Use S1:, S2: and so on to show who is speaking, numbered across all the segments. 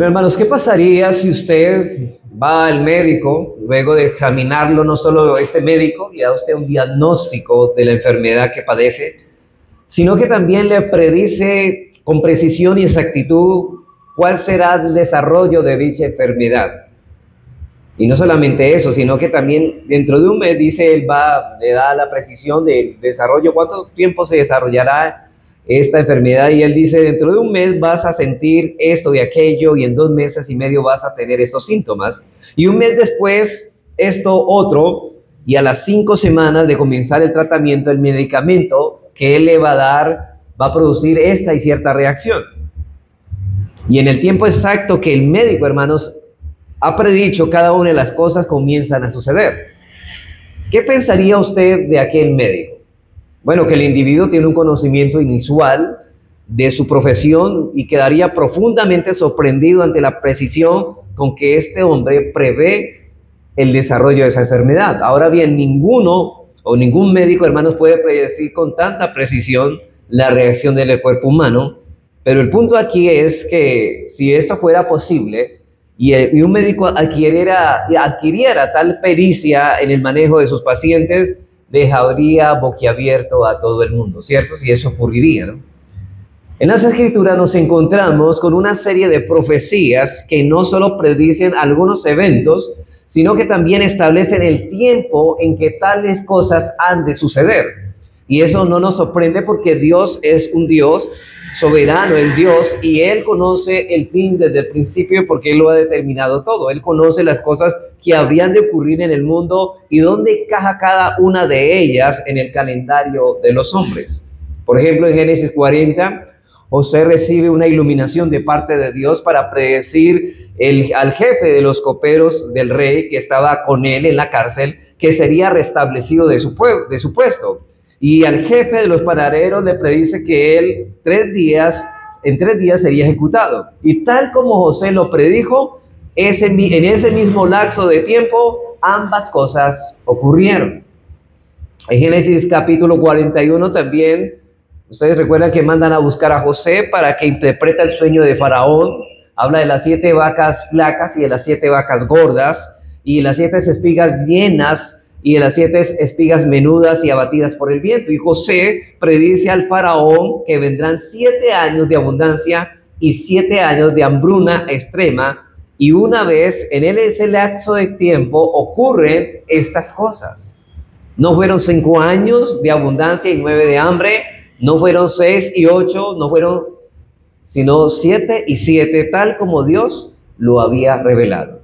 S1: Bueno, hermanos, ¿qué pasaría si usted va al médico, luego de examinarlo, no solo este médico le da a usted un diagnóstico de la enfermedad que padece, sino que también le predice con precisión y exactitud cuál será el desarrollo de dicha enfermedad? Y no solamente eso, sino que también dentro de un mes, dice, le da la precisión del desarrollo, cuánto tiempo se desarrollará esta enfermedad, y él dice, dentro de un mes vas a sentir esto y aquello, y en 2 meses y medio vas a tener estos síntomas, y un mes después esto otro, y a las 5 semanas de comenzar el tratamiento, el medicamento que él le va a dar va a producir esta y cierta reacción. Y en el tiempo exacto que el médico, hermanos, ha predicho, cada una de las cosas comienzan a suceder. ¿Qué pensaría usted de aquel médico? Bueno, que el individuo tiene un conocimiento inusual de su profesión y quedaría profundamente sorprendido ante la precisión con que este hombre prevé el desarrollo de esa enfermedad. Ahora bien, ningún médico, hermanos, puede predecir con tanta precisión la reacción del cuerpo humano, pero el punto aquí es que si esto fuera posible y un médico adquiriera tal pericia en el manejo de sus pacientes, dejaría boquiabierto a todo el mundo, ¿cierto? Si eso ocurriría, ¿no? En las Escrituras nos encontramos con una serie de profecías que no solo predicen algunos eventos, sino que también establecen el tiempo en que tales cosas han de suceder. Y eso no nos sorprende porque Dios es un Dios soberano, es Dios, y Él conoce el fin desde el principio porque Él lo ha determinado todo. Él conoce las cosas que habrían de ocurrir en el mundo y dónde encaja cada una de ellas en el calendario de los hombres. Por ejemplo, en Génesis 40, José recibe una iluminación de parte de Dios para predecir al jefe de los coperos del rey que estaba con él en la cárcel, que sería restablecido de su puesto. Y al jefe de los panaderos le predice que él en 3 días sería ejecutado. Y tal como José lo predijo, en ese mismo lapso de tiempo, ambas cosas ocurrieron. En Génesis capítulo 41 también, ustedes recuerdan que mandan a buscar a José para que interprete el sueño de Faraón. Habla de las 7 vacas flacas y de las 7 vacas gordas, y las 7 espigas llenas, y de las 7 espigas menudas y abatidas por el viento. Y José predice al faraón que vendrán 7 años de abundancia y 7 años de hambruna extrema. Y una vez en ese lapso de tiempo ocurren estas cosas. No fueron 5 años de abundancia y 9 de hambre, no fueron 6 y 8, no fueron sino 7 y 7, tal como Dios lo había revelado.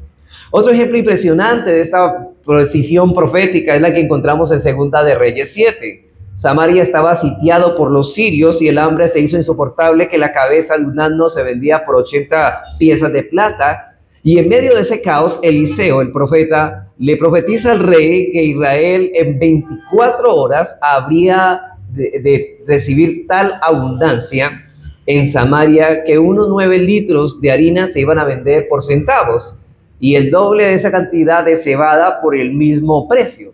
S1: Otro ejemplo impresionante de esta precisión profética es la que encontramos en Segunda de Reyes 7. Samaria estaba sitiado por los sirios y el hambre se hizo insoportable, que la cabeza de un asno se vendía por 80 piezas de plata. Y en medio de ese caos, Eliseo, el profeta, le profetiza al rey que Israel en 24 horas habría de recibir tal abundancia en Samaria que unos 9 litros de harina se iban a vender por centavos, y el doble de esa cantidad de cebada por el mismo precio.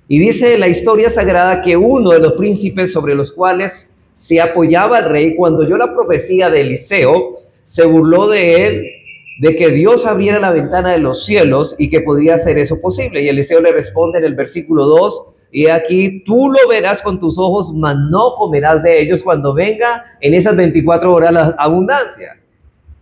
S1: Y dice la historia sagrada que uno de los príncipes sobre los cuales se apoyaba el rey, cuando oyó la profecía de Eliseo, se burló de él, de que Dios abriera la ventana de los cielos y que podía hacer eso posible. Y Eliseo le responde en el versículo 2, y aquí tú lo verás con tus ojos, mas no comerás de ellos cuando venga en esas 24 horas la abundancia.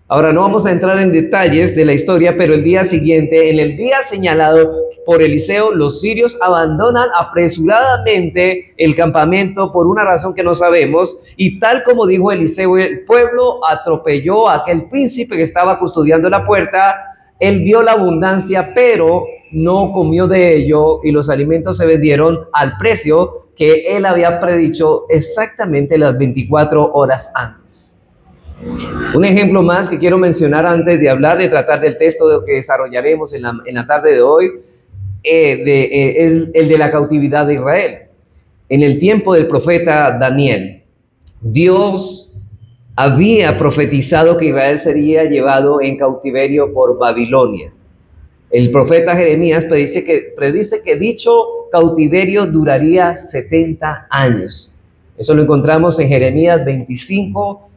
S1: Ahora no vamos a entrar en detalles de la historia, pero el día siguiente, en el día señalado por Eliseo, los sirios abandonan apresuradamente el campamento por una razón que no sabemos, y tal como dijo Eliseo, el pueblo atropelló a aquel príncipe que estaba custodiando la puerta. Él vio la abundancia, pero no comió de ello, y los alimentos se vendieron al precio que él había predicho exactamente las 24 horas antes. Un ejemplo más que quiero mencionar antes de tratar del texto que desarrollaremos en la tarde de hoy, es el de la cautividad de Israel. En el tiempo del profeta Daniel, Dios había profetizado que Israel sería llevado en cautiverio por Babilonia. El profeta Jeremías predice que dicho cautiverio duraría 70 años. Eso lo encontramos en Jeremías 25,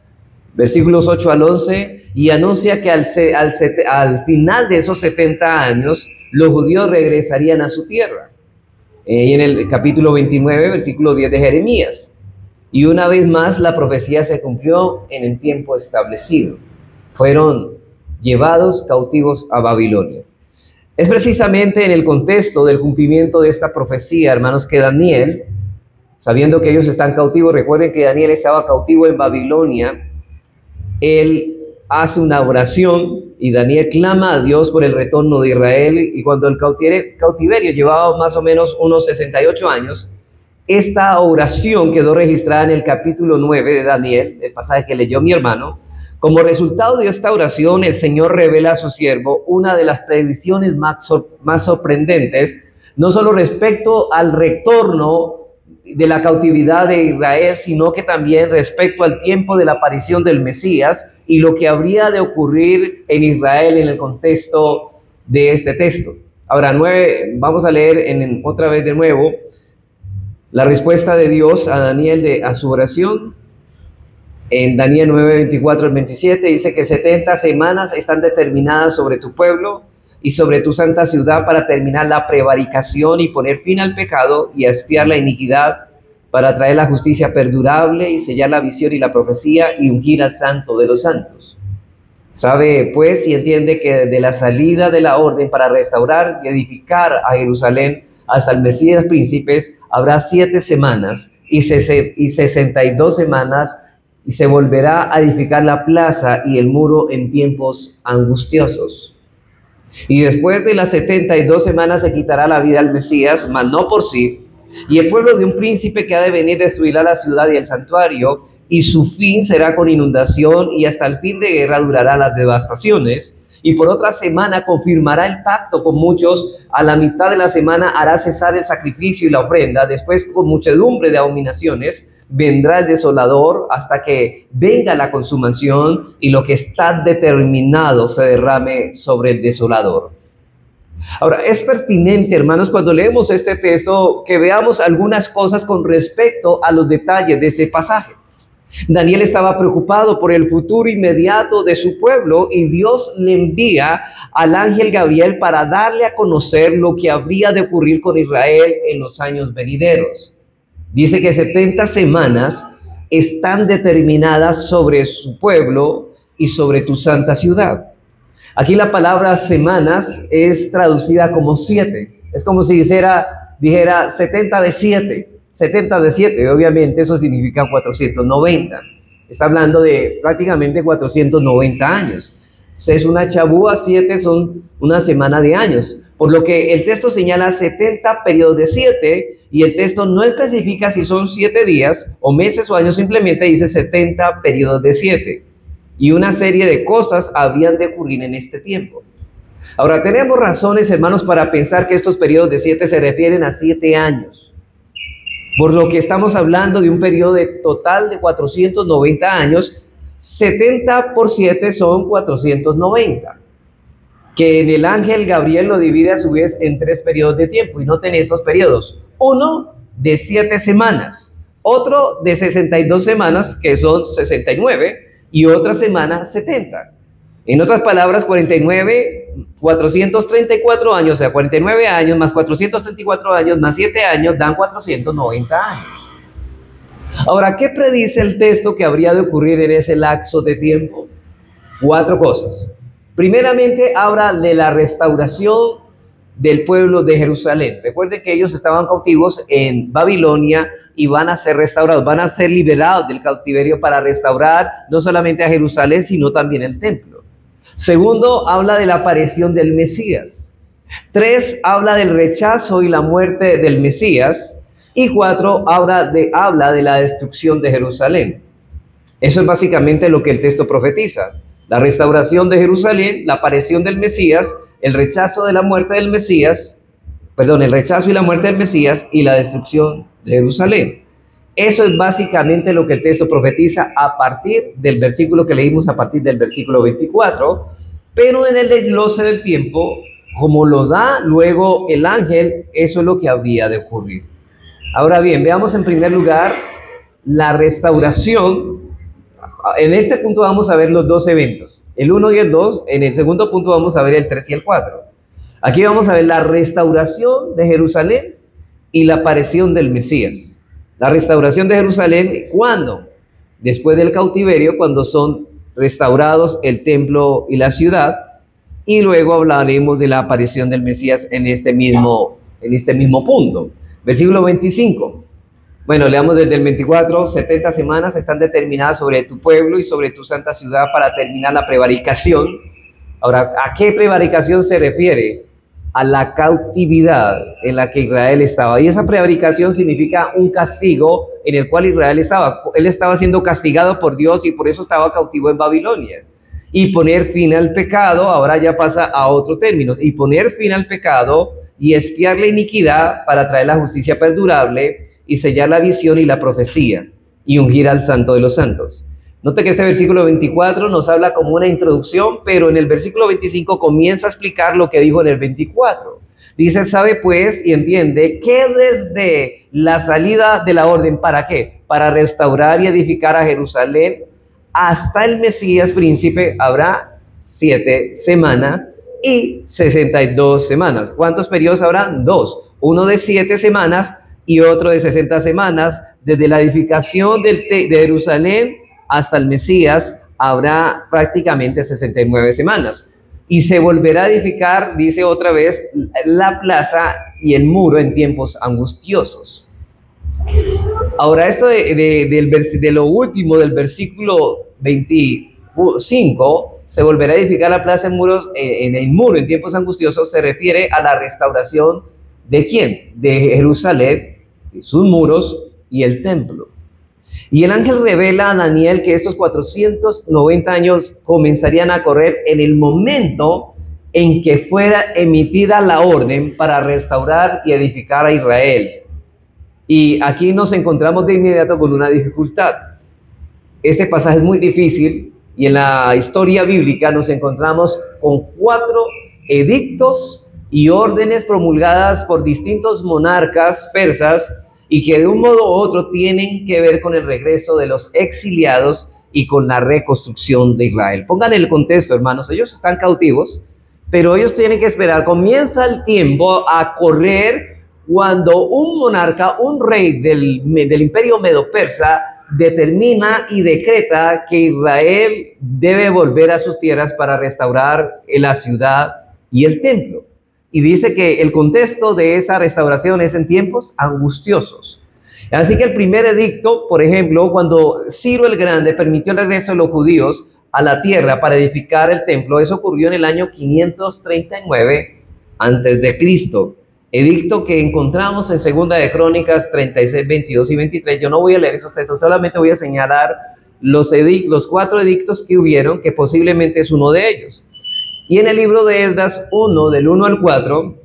S1: versículos 8 al 11, y anuncia que al final de esos 70 años los judíos regresarían a su tierra. Y en el capítulo 29, versículo 10 de Jeremías. Y una vez más la profecía se cumplió en el tiempo establecido. Fueron llevados cautivos a Babilonia. Es precisamente en el contexto del cumplimiento de esta profecía, hermanos, que Daniel, sabiendo que ellos están cautivos, recuerden que Daniel estaba cautivo en Babilonia, él hace una oración y Daniel clama a Dios por el retorno de Israel, y cuando el cautiverio llevaba más o menos unos 68 años, esta oración quedó registrada en el capítulo 9 de Daniel, el pasaje que leyó mi hermano. Como resultado de esta oración, el Señor revela a su siervo una de las predicciones más sorprendentes, no solo respecto al retorno de la cautividad de Israel, sino que también respecto al tiempo de la aparición del Mesías y lo que habría de ocurrir en Israel en el contexto de este texto. Ahora, vamos a leer otra vez de nuevo la respuesta de Dios a Daniel a su oración. En Daniel 9, 24 al 27 dice que 70 semanas están determinadas sobre tu pueblo y sobre tu santa ciudad para terminar la prevaricación y poner fin al pecado y expiar la iniquidad, para traer la justicia perdurable y sellar la visión y la profecía y ungir al santo de los santos. Sabe pues y entiende que desde la salida de la orden para restaurar y edificar a Jerusalén hasta el Mesías príncipes habrá 7 semanas y 62 semanas, y se volverá a edificar la plaza y el muro en tiempos angustiosos. Y después de las 72 semanas se quitará la vida al Mesías, mas no por sí, y el pueblo de un príncipe que ha de venir destruirá la ciudad y el santuario, y su fin será con inundación, y hasta el fin de guerra durará las devastaciones. Y por otra semana confirmará el pacto con muchos, a la mitad de la semana hará cesar el sacrificio y la ofrenda, después con muchedumbre de abominaciones vendrá el desolador hasta que venga la consumación y lo que está determinado se derrame sobre el desolador. Ahora, es pertinente, hermanos, cuando leemos este texto, que veamos algunas cosas con respecto a los detalles de este pasaje. Daniel estaba preocupado por el futuro inmediato de su pueblo y Dios le envía al ángel Gabriel para darle a conocer lo que habría de ocurrir con Israel en los años venideros. Dice que 70 semanas están determinadas sobre su pueblo y sobre tu santa ciudad. Aquí la palabra semanas es traducida como 7. Es como si dijera 70 de 7. 70 de 7, obviamente eso significa 490. Está hablando de prácticamente 490 años. Es una chabúa, 7 son una semana de años. Por lo que el texto señala 70 periodos de 7 y el texto no especifica si son 7 días o meses o años, simplemente dice 70 periodos de 7. Y una serie de cosas habrían de ocurrir en este tiempo. Ahora, tenemos razones, hermanos, para pensar que estos periodos de 7 se refieren a 7 años. Por lo que estamos hablando de un periodo total de 490 años, 70 por 7 son 490. Que en el ángel Gabriel lo divide a su vez en 3 periodos de tiempo, y noten estos periodos: uno de 7 semanas, otro de 62 semanas, que son 69, y otra semana 70. En otras palabras, 434 años, o sea, 49 años más 434 años más 7 años dan 490 años. Ahora, ¿qué predice el texto que habría de ocurrir en ese lapso de tiempo? 4 cosas. Primeramente, habla de la restauración del pueblo de Jerusalén. Recuerden que ellos estaban cautivos en Babilonia y van a ser restaurados, van a ser liberados del cautiverio para restaurar no solamente a Jerusalén, sino también el templo. Segundo, habla de la aparición del Mesías. 3, habla del rechazo y la muerte del Mesías. Y 4, habla de la destrucción de Jerusalén. Eso es básicamente lo que el texto profetiza: la restauración de Jerusalén, la aparición del Mesías, el rechazo de la muerte del Mesías, el rechazo y la muerte del Mesías y la destrucción de Jerusalén. Eso es básicamente lo que el texto profetiza a partir del versículo que leímos, a partir del versículo 24, pero en el desglose del tiempo, como lo da luego el ángel, eso es lo que habría de ocurrir. Ahora bien, veamos en primer lugar la restauración. En este punto vamos a ver los dos eventos, el 1 y el 2. En el segundo punto vamos a ver el 3 y el 4. Aquí vamos a ver la restauración de Jerusalén y la aparición del Mesías. La restauración de Jerusalén, ¿cuándo? Después del cautiverio, cuando son restaurados el templo y la ciudad, y luego hablaremos de la aparición del Mesías en este mismo punto. Versículo 25. Bueno, leamos desde el 24. 70 semanas están determinadas sobre tu pueblo y sobre tu santa ciudad para terminar la prevaricación. Ahora, ¿a qué prevaricación se refiere? A la cautividad en la que Israel estaba. Y esa prevaricación significa un castigo en el cual Israel estaba. Él estaba siendo castigado por Dios y por eso estaba cautivo en Babilonia. Y poner fin al pecado, ahora ya pasa a otro término. Y poner fin al pecado y expiar la iniquidad para traer la justicia perdurable y sellar la visión y la profecía y ungir al Santo de los Santos. Note que este versículo 24 nos habla como una introducción, pero en el versículo 25 comienza a explicar lo que dijo en el 24. Dice, sabe pues y entiende que desde la salida de la orden, ¿para qué? Para restaurar y edificar a Jerusalén hasta el Mesías príncipe habrá 7 semanas y 62 semanas. ¿Cuántos periodos habrán? 2. Uno de 7 semanas y otro de 60 semanas. Desde la edificación de Jerusalén hasta el Mesías habrá prácticamente 69 semanas. Y se volverá a edificar, dice otra vez, la plaza y el muro en tiempos angustiosos. Ahora, esto de lo último del versículo 25, se volverá a edificar la plaza en muros, en el muro en tiempos angustiosos, se refiere a la restauración ¿de quién? De Jerusalén, sus muros y el templo. Y el ángel revela a Daniel que estos 490 años comenzarían a correr en el momento en que fuera emitida la orden para restaurar y edificar a Israel. Y aquí nos encontramos de inmediato con una dificultad. Este pasaje es muy difícil y en la historia bíblica nos encontramos con 4 edictos y órdenes promulgadas por distintos monarcas persas y que de un modo u otro tienen que ver con el regreso de los exiliados y con la reconstrucción de Israel. Pongan el contexto, hermanos, ellos están cautivos, pero ellos tienen que esperar. Comienza el tiempo a correr cuando un monarca, un rey del imperio medo-persa, determina y decreta que Israel debe volver a sus tierras para restaurar la ciudad y el templo. Y dice que el contexto de esa restauración es en tiempos angustiosos. Así que el primer edicto, por ejemplo, cuando Ciro el Grande permitió el regreso de los judíos a la tierra para edificar el templo, eso ocurrió en el año 539 a.C. Edicto que encontramos en Segunda de Crónicas 36, 22 y 23. Yo no voy a leer esos textos, solamente voy a señalar los 4 edictos que hubieron, que posiblemente es uno de ellos. Y en el libro de Esdras 1, del 1 al 4,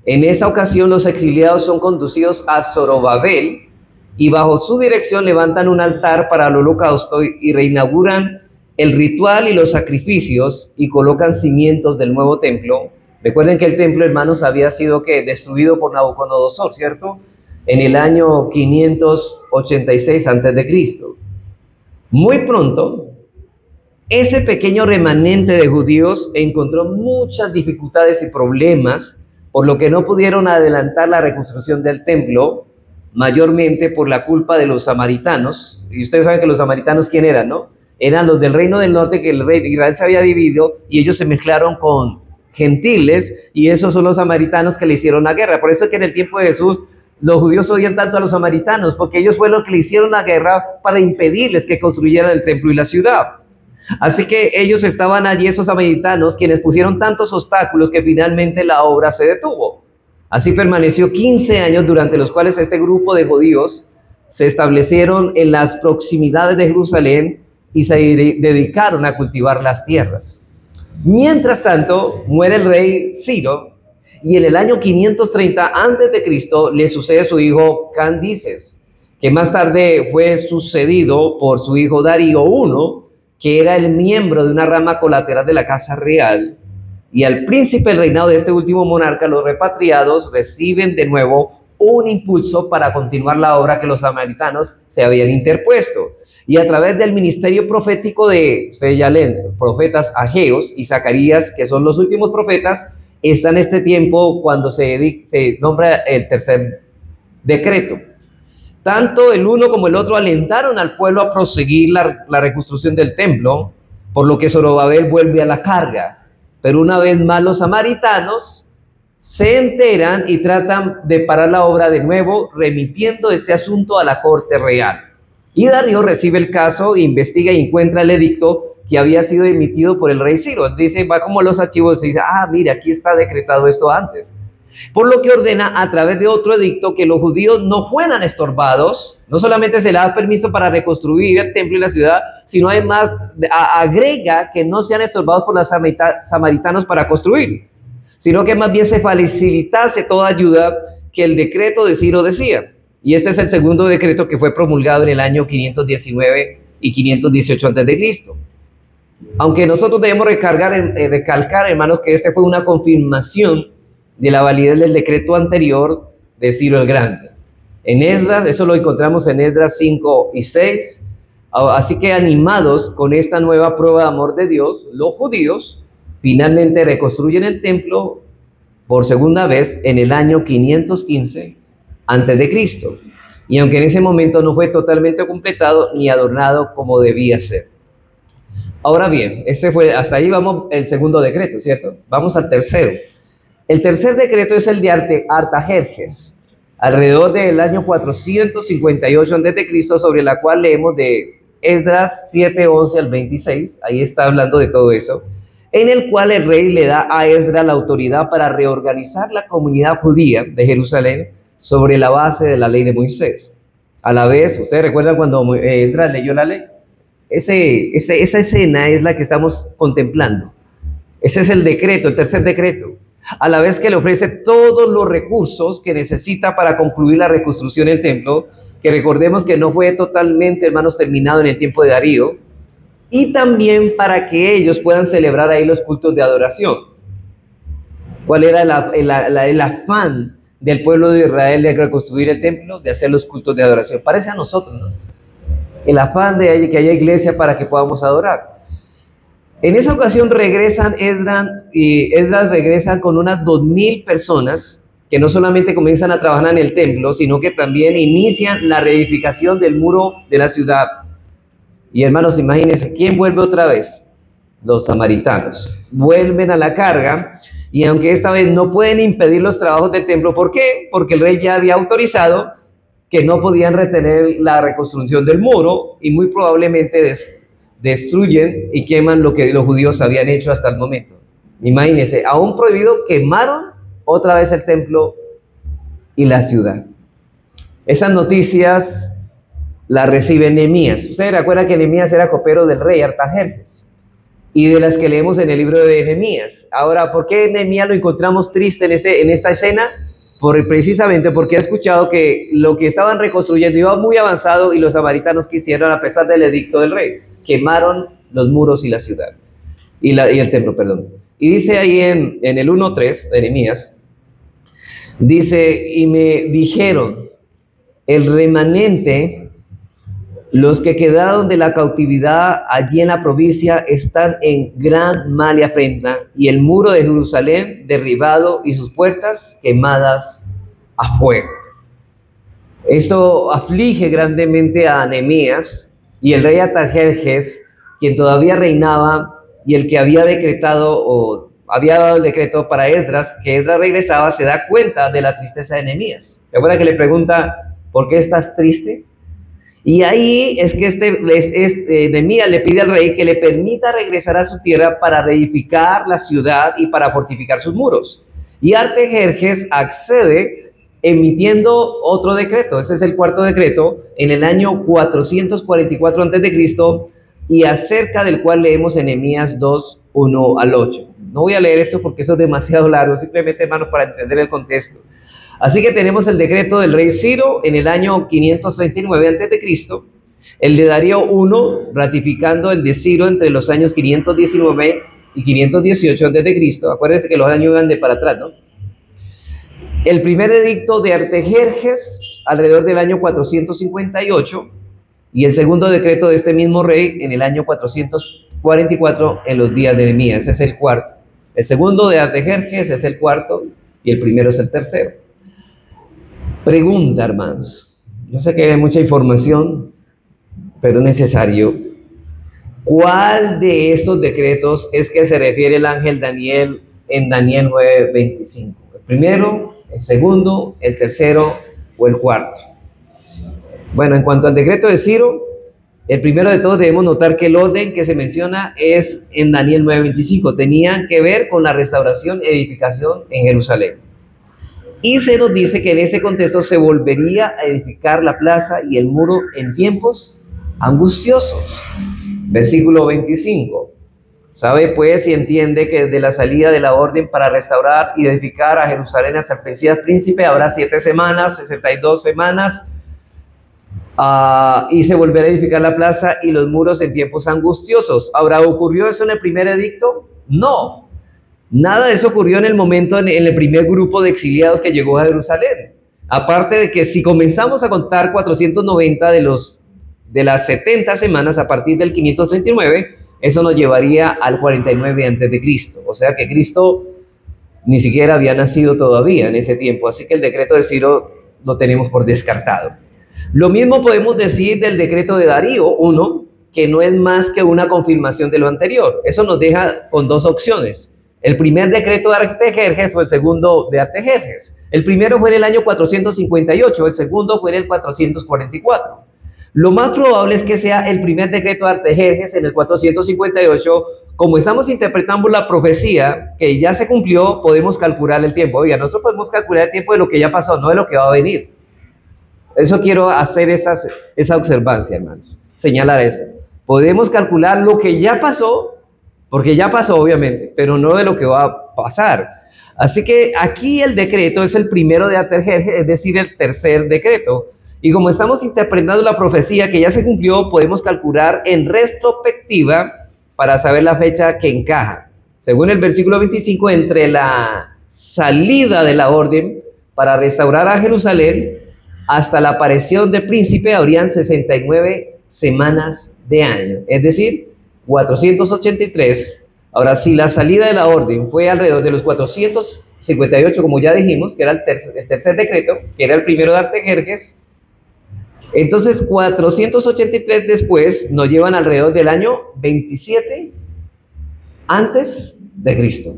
S1: en esa ocasión los exiliados son conducidos a Zorobabel y bajo su dirección levantan un altar para el holocausto y reinauguran el ritual y los sacrificios y colocan cimientos del nuevo templo. Recuerden que el templo, hermanos, había sido destruido por Nabucodonosor, ¿cierto? En el año 586 a.C. Muy pronto, ese pequeño remanente de judíos encontró muchas dificultades y problemas, por lo que no pudieron adelantar la reconstrucción del templo, mayormente por la culpa de los samaritanos. Y ustedes saben que los samaritanos, ¿quién eran, no? Eran los del reino del norte, que el rey de Israel se había dividido y ellos se mezclaron con gentiles, y esos son los samaritanos que le hicieron la guerra. Por eso es que en el tiempo de Jesús los judíos odian tanto a los samaritanos, porque ellos fueron los que le hicieron la guerra para impedirles que construyeran el templo y la ciudad. Así que ellos estaban allí, esos samaritanos, quienes pusieron tantos obstáculos que finalmente la obra se detuvo. Así permaneció 15 años, durante los cuales este grupo de judíos se establecieron en las proximidades de Jerusalén y se dedicaron a cultivar las tierras. Mientras tanto, muere el rey Ciro, y en el año 530 a.C. le sucede su hijo Cambises, que más tarde fue sucedido por su hijo Darío I, que era el miembro de una rama colateral de la casa real. Y al príncipe del reinado de este último monarca, los repatriados reciben de nuevo un impulso para continuar la obra que los samaritanos se habían interpuesto. Y a través del ministerio profético de, ustedes ya leen, profetas Ageos y Zacarías, que son los últimos profetas, está en este tiempo cuando se nombra el tercer decreto. Tanto el uno como el otro alentaron al pueblo a proseguir la reconstrucción del templo, por lo que Zorobabel vuelve a la carga. Pero una vez más los samaritanos se enteran y tratan de parar la obra de nuevo, remitiendo este asunto a la corte real. Y Darío recibe el caso, investiga y encuentra el edicto que había sido emitido por el rey Ciro. Dice, va como los archivos y dice, mira, aquí está decretado esto antes. Por lo que ordena a través de otro edicto que los judíos no fueran estorbados. No solamente se le da permiso para reconstruir el templo y la ciudad, sino además agrega que no sean estorbados por los samaritanos para construir, sino que más bien se facilitase toda ayuda que el decreto de Ciro decía. Y este es el segundo decreto que fue promulgado en el año 519 y 518 a.C. Aunque nosotros debemos recalcar, hermanos, que este fue una confirmación de la validez del decreto anterior de Ciro el Grande. En Esdras, eso lo encontramos en Esdras 5 y 6. Así que animados con esta nueva prueba de amor de Dios, los judíos finalmente reconstruyen el templo por segunda vez en el año 515 antes de Cristo. Y aunque en ese momento no fue totalmente completado ni adornado como debía ser. Ahora bien, hasta ahí vamos el segundo decreto, ¿cierto? Vamos al tercero. El tercer decreto es el de Artajerjes, alrededor del año 458 a.C., sobre la cual leemos de Esdras 7:11 al 26, ahí está hablando de todo eso, en el cual el rey le da a Esdras la autoridad para reorganizar la comunidad judía de Jerusalén sobre la base de la ley de Moisés. A la vez, ¿ustedes recuerdan cuando Esdras leyó la ley? Esa escena es la que estamos contemplando. Ese es el decreto, el tercer decreto. A la vez que le ofrece todos los recursos que necesita para concluir la reconstrucción del templo, que recordemos que no fue totalmente, hermanos, terminado en el tiempo de Darío, y también para que ellos puedan celebrar ahí los cultos de adoración. ¿Cuál era el afán del pueblo de Israel de reconstruir el templo? De hacer los cultos de adoración. Parece a nosotros, ¿no? El afán de que haya iglesia para que podamos adorar. En esa ocasión Esdras regresan con unas 2,000 personas que no solamente comienzan a trabajar en el templo, sino que también inician la reedificación del muro de la ciudad. Y hermanos, imagínense, ¿quién vuelve otra vez? Los samaritanos. Vuelven a la carga y aunque esta vez no pueden impedir los trabajos del templo, ¿por qué? Porque el rey ya había autorizado que no podían retener la reconstrucción del muro y muy probablemente destruyen y queman lo que los judíos habían hecho hasta el momento. Imagínense, aún prohibido, quemaron otra vez el templo y la ciudad. Esas noticias las recibe Nehemías. Ustedes recuerdan que Nehemías era copero del rey Artajerjes y de las que leemos en el libro de Nehemías. Ahora, ¿por qué Nehemías lo encontramos triste en esta escena? Precisamente porque ha escuchado que lo que estaban reconstruyendo iba muy avanzado y los samaritanos quisieron, a pesar del edicto del rey, quemaron los muros y la ciudad, y el templo, perdón. Y dice ahí en el 1:3 de Nehemías, dice, y me dijeron, el remanente, los que quedaron de la cautividad allí en la provincia, están en gran mal y afrenta, y el muro de Jerusalén derribado y sus puertas quemadas a fuego. Esto aflige grandemente a Nehemías, y el rey Artajerjes, quien todavía reinaba y el que había decretado o había dado el decreto para Esdras, que Esdras regresaba, se da cuenta de la tristeza de Nehemías. ¿Recuerda que le pregunta, ¿por qué estás triste? Y ahí es que Nehemías le pide al rey que le permita regresar a su tierra para reedificar la ciudad y para fortificar sus muros. Y Artajerjes accede emitiendo otro decreto. Ese es el cuarto decreto en el año 444 a.C. y acerca del cual leemos en Nehemías 2:1 al 8. No voy a leer esto porque eso es demasiado largo, simplemente, hermanos, para entender el contexto. Así que tenemos el decreto del rey Ciro en el año 539 a.C., el de Darío I, ratificando el de Ciro entre los años 519 y 518 a.C. Acuérdense que los años iban de para atrás, ¿no? El primer edicto de Artajerjes alrededor del año 458 y el segundo decreto de este mismo rey en el año 444 en los días de Nehemías. Ese es el cuarto. El segundo de Artajerjes es el cuarto y el primero es el tercero. Pregunta, hermanos. Yo sé que hay mucha información, pero es necesario. ¿Cuál de estos decretos es que se refiere el ángel Daniel en Daniel 9:25? ¿El primero, el segundo, el tercero o el cuarto? Bueno, en cuanto al decreto de Ciro, el primero de todos debemos notar que el orden que se menciona es en Daniel 9:25. Tenían que ver con la restauración y edificación en Jerusalén. Y se nos dice que en ese contexto se volvería a edificar la plaza y el muro en tiempos angustiosos. Versículo 25. Sabe pues y entiende que desde la salida de la orden para restaurar y edificar a Jerusalén hasta el Mesías príncipe habrá 7 semanas, 62 semanas, y se volverá a edificar la plaza y los muros en tiempos angustiosos. Ahora, ¿ocurrió eso en el primer edicto? No. Nada de eso ocurrió en el momento, en el primer grupo de exiliados que llegó a Jerusalén. Aparte de que si comenzamos a contar 490 de las 70 semanas a partir del 539, eso nos llevaría al 49 antes de Cristo. O sea que Cristo ni siquiera había nacido todavía en ese tiempo. Así que el decreto de Ciro lo tenemos por descartado. Lo mismo podemos decir del decreto de Darío 1, que no es más que una confirmación de lo anterior. Eso nos deja con dos opciones. El primer decreto de Artajerjes o el segundo de Artajerjes. El primero fue en el año 458, el segundo fue en el 444. Lo más probable es que sea el primer decreto de Artajerjes en el 458. Como estamos interpretando la profecía que ya se cumplió, podemos calcular el tiempo. Oiga, nosotros podemos calcular el tiempo de lo que ya pasó, no de lo que va a venir. Eso quiero hacer esa observancia, hermanos. Señalar eso. Podemos calcular lo que ya pasó, porque ya pasó obviamente, pero no de lo que va a pasar. Así que aquí el decreto es el primero de Artajerjes, es decir, el tercer decreto. Y como estamos interpretando la profecía que ya se cumplió, podemos calcular en retrospectiva para saber la fecha que encaja. Según el versículo 25, entre la salida de la orden para restaurar a Jerusalén hasta la aparición del príncipe habrían 69 semanas de año, es decir, 483. Ahora, si la salida de la orden fue alrededor de los 458, como ya dijimos, que era el tercer decreto, que era el primero de Artajerjes, entonces 483 después nos llevan alrededor del año 27 antes de Cristo.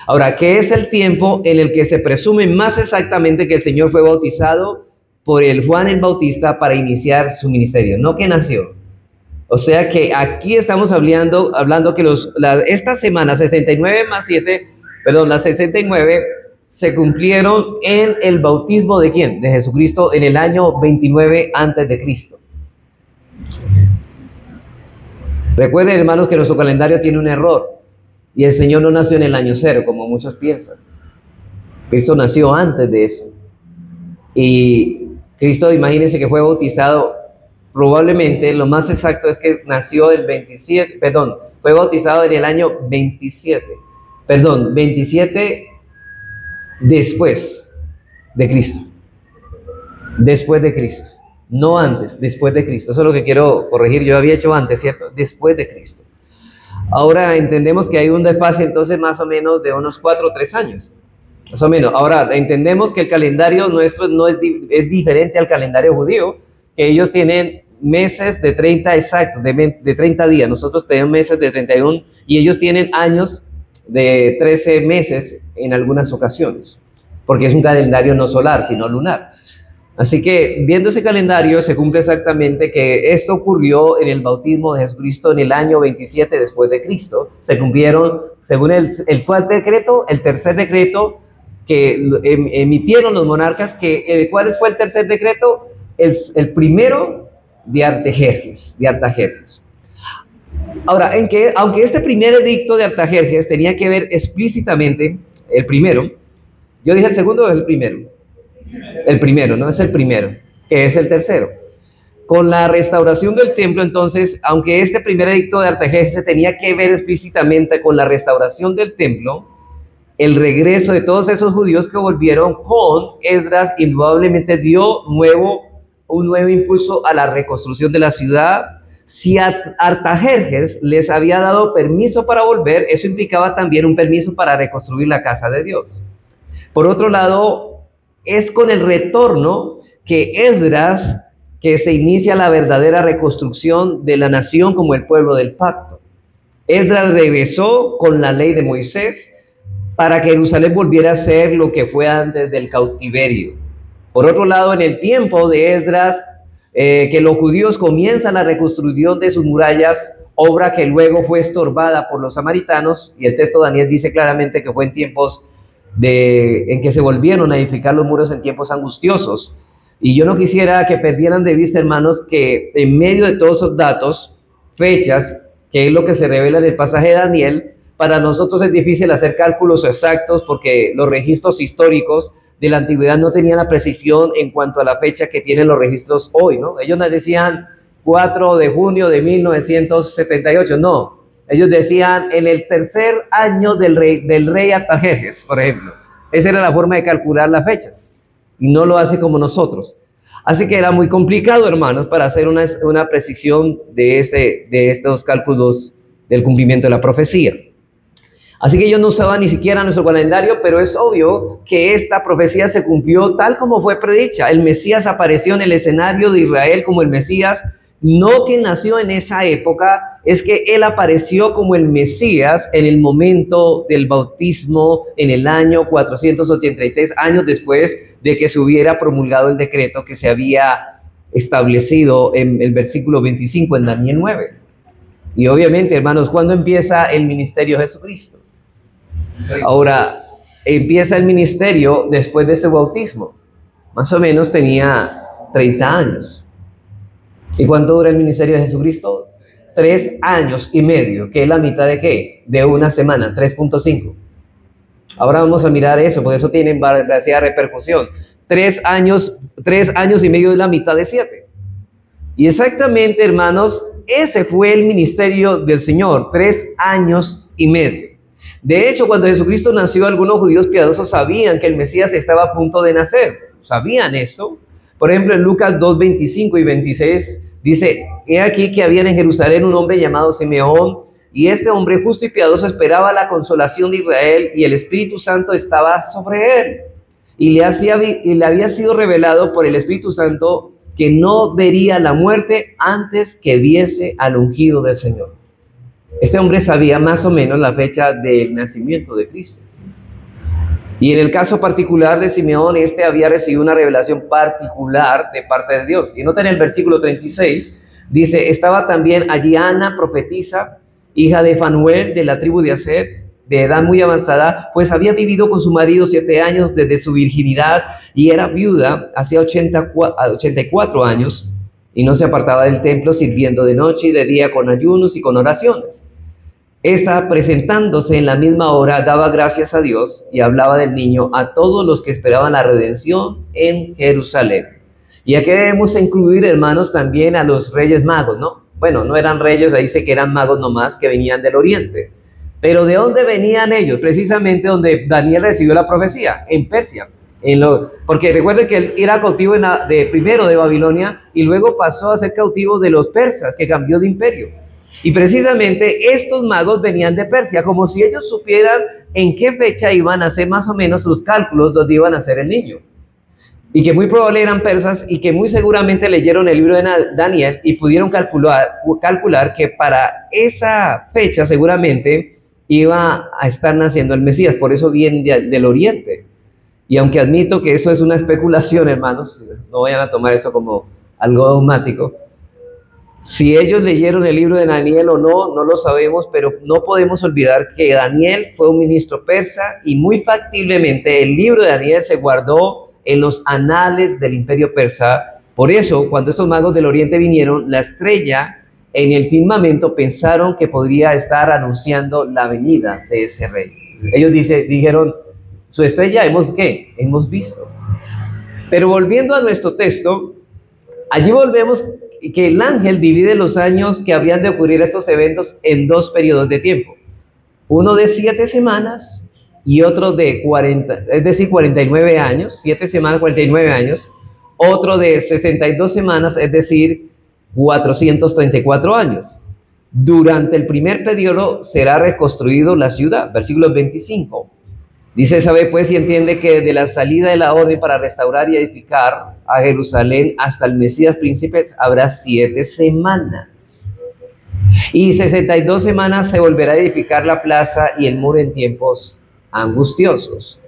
S1: Ahora, ¿qué es el tiempo en el que se presume más exactamente que el Señor fue bautizado por el Juan el Bautista para iniciar su ministerio? No que nació. O sea que aquí estamos hablando que estas semanas 69 más 7, perdón, las 69 se cumplieron en el bautismo ¿de quién? De Jesucristo en el año 29 antes de Cristo. Recuerden, hermanos, que nuestro calendario tiene un error y el Señor no nació en el año 0, como muchos piensan. Cristo nació antes de eso. Y Cristo, imagínense que fue bautizado, probablemente lo más exacto es que nació el 27, perdón, fue bautizado en el año 27 después de Cristo. Después de Cristo. No antes, después de Cristo. Eso es lo que quiero corregir. Yo había hecho antes, ¿cierto? Después de Cristo. Ahora entendemos que hay un desfase entonces más o menos de unos 4 o 3 años. Más o menos. Ahora entendemos que el calendario nuestro no es diferente al calendario judío, que ellos tienen meses de 30 exactos, de 30 días. Nosotros tenemos meses de 31 y ellos tienen años de 13 meses en algunas ocasiones, porque es un calendario no solar, sino lunar. Así que viendo ese calendario se cumple exactamente que esto ocurrió en el bautismo de Jesucristo en el año 27 después de Cristo. Se cumplieron, según el cuarto decreto, el tercer decreto que emitieron los monarcas. ¿Cuál fue el tercer decreto? El primero de Artajerjes. Ahora, aunque este primer edicto de Artajerjes tenía que ver explícitamente, el primero, yo dije el segundo o es el primero. El primero, no es el primero, que es el tercero. Con la restauración del templo, entonces, aunque este primer edicto de Artajerjes tenía que ver explícitamente con la restauración del templo, el regreso de todos esos judíos que volvieron con Esdras indudablemente dio un nuevo impulso a la reconstrucción de la ciudad. Si Artajerjes les había dado permiso para volver, eso implicaba también un permiso para reconstruir la casa de Dios. Por otro lado, es con el retorno que Esdras que se inicia la verdadera reconstrucción de la nación como el pueblo del pacto. Esdras regresó con la ley de Moisés para que Jerusalén volviera a ser lo que fue antes del cautiverio. Por otro lado, en el tiempo de Esdras, que los judíos comienzan la reconstrucción de sus murallas, obra que luego fue estorbada por los samaritanos, y el texto de Daniel dice claramente que fue en tiempos en que se volvieron a edificar los muros en tiempos angustiosos. Y yo no quisiera que perdieran de vista, hermanos, que en medio de todos esos datos, fechas, que es lo que se revela en el pasaje de Daniel, para nosotros es difícil hacer cálculos exactos porque los registros históricos de la antigüedad no tenían la precisión en cuanto a la fecha que tienen los registros hoy, ¿no? Ellos nos decían 4 de junio de 1978, no. Ellos decían en el tercer año del rey Artajerjes, por ejemplo. Esa era la forma de calcular las fechas. Y no lo hace como nosotros. Así que era muy complicado, hermanos, para hacer una precisión de estos cálculos del cumplimiento de la profecía. Así que ellos no usaban ni siquiera nuestro calendario, pero es obvio que esta profecía se cumplió tal como fue predicha. El Mesías apareció en el escenario de Israel como el Mesías, no que nació en esa época, es que él apareció como el Mesías en el momento del bautismo en el año 483, años después de que se hubiera promulgado el decreto que se había establecido en el versículo 25 en Daniel 9. Y obviamente, hermanos, ¿cuándo empieza el ministerio de Jesucristo? Ahora, empieza el ministerio después de su bautismo. Más o menos tenía 30 años. ¿Y cuánto dura el ministerio de Jesucristo? 3 años y medio, que es la mitad de ¿qué? De una semana, 3.5. Ahora vamos a mirar eso, porque eso tiene demasiada repercusión. 3 años y medio es la mitad de 7. Y exactamente, hermanos, ese fue el ministerio del Señor, 3 años y medio. De hecho, cuando Jesucristo nació, algunos judíos piadosos sabían que el Mesías estaba a punto de nacer. ¿Sabían eso? Por ejemplo, en Lucas 2, 25 y 26 dice: he aquí que había en Jerusalén un hombre llamado Simeón, y este hombre justo y piadoso esperaba la consolación de Israel, y el Espíritu Santo estaba sobre él. Y le había sido revelado por el Espíritu Santo que no vería la muerte antes que viese al ungido del Señor. Este hombre sabía más o menos la fecha del nacimiento de Cristo. Y en el caso particular de Simeón, este había recibido una revelación particular de parte de Dios. Y noten el versículo 36, dice: estaba también allí Ana, profetisa, hija de Fanuel, de la tribu de Aser, de edad muy avanzada, pues había vivido con su marido 7 años desde su virginidad, y era viuda hacía 84 años, y no se apartaba del templo, sirviendo de noche y de día con ayunos y con oraciones. Esta, presentándose en la misma hora, daba gracias a Dios y hablaba del niño a todos los que esperaban la redención en Jerusalén. Y aquí debemos incluir, hermanos, también a los reyes magos, ¿no? Bueno, no eran reyes, ahí dice que eran magos nomás, que venían del oriente. Pero ¿de dónde venían ellos? Precisamente donde Daniel recibió la profecía, en Persia. Porque recuerden que él era cautivo primero de Babilonia y luego pasó a ser cautivo de los persas, que cambió de imperio. Y precisamente estos magos venían de Persia, como si ellos supieran en qué fecha iban a hacer más o menos los cálculos donde iban a nacer el niño. Y que muy probable eran persas y que muy seguramente leyeron el libro de Daniel y pudieron calcular que para esa fecha seguramente iba a estar naciendo el Mesías. Por eso viene del oriente. Y aunque admito que eso es una especulación, hermanos, no vayan a tomar eso como algo dogmático. Si ellos leyeron el libro de Daniel o no, no lo sabemos, pero no podemos olvidar que Daniel fue un ministro persa y muy factiblemente el libro de Daniel se guardó en los anales del imperio persa. Por eso, cuando estos magos del oriente vinieron, la estrella en el firmamento pensaron que podría estar anunciando la venida de ese rey. Ellos dijeron: su estrella hemos visto. Pero volviendo a nuestro texto, allí volvemos que el ángel divide los años que habrían de ocurrir estos eventos en 2 periodos de tiempo. Uno de 7 semanas y otro de 40, es decir, 49 años, 7 semanas, 49 años, otro de 62 semanas, es decir, 434 años. Durante el primer periodo será reconstruido la ciudad, versículo 25. Dice, sabe pues y entiende que de la salida de la orden para restaurar y edificar a Jerusalén hasta el Mesías príncipe habrá 7 semanas. Y 62 semanas se volverá a edificar la plaza y el muro en tiempos angustiosos.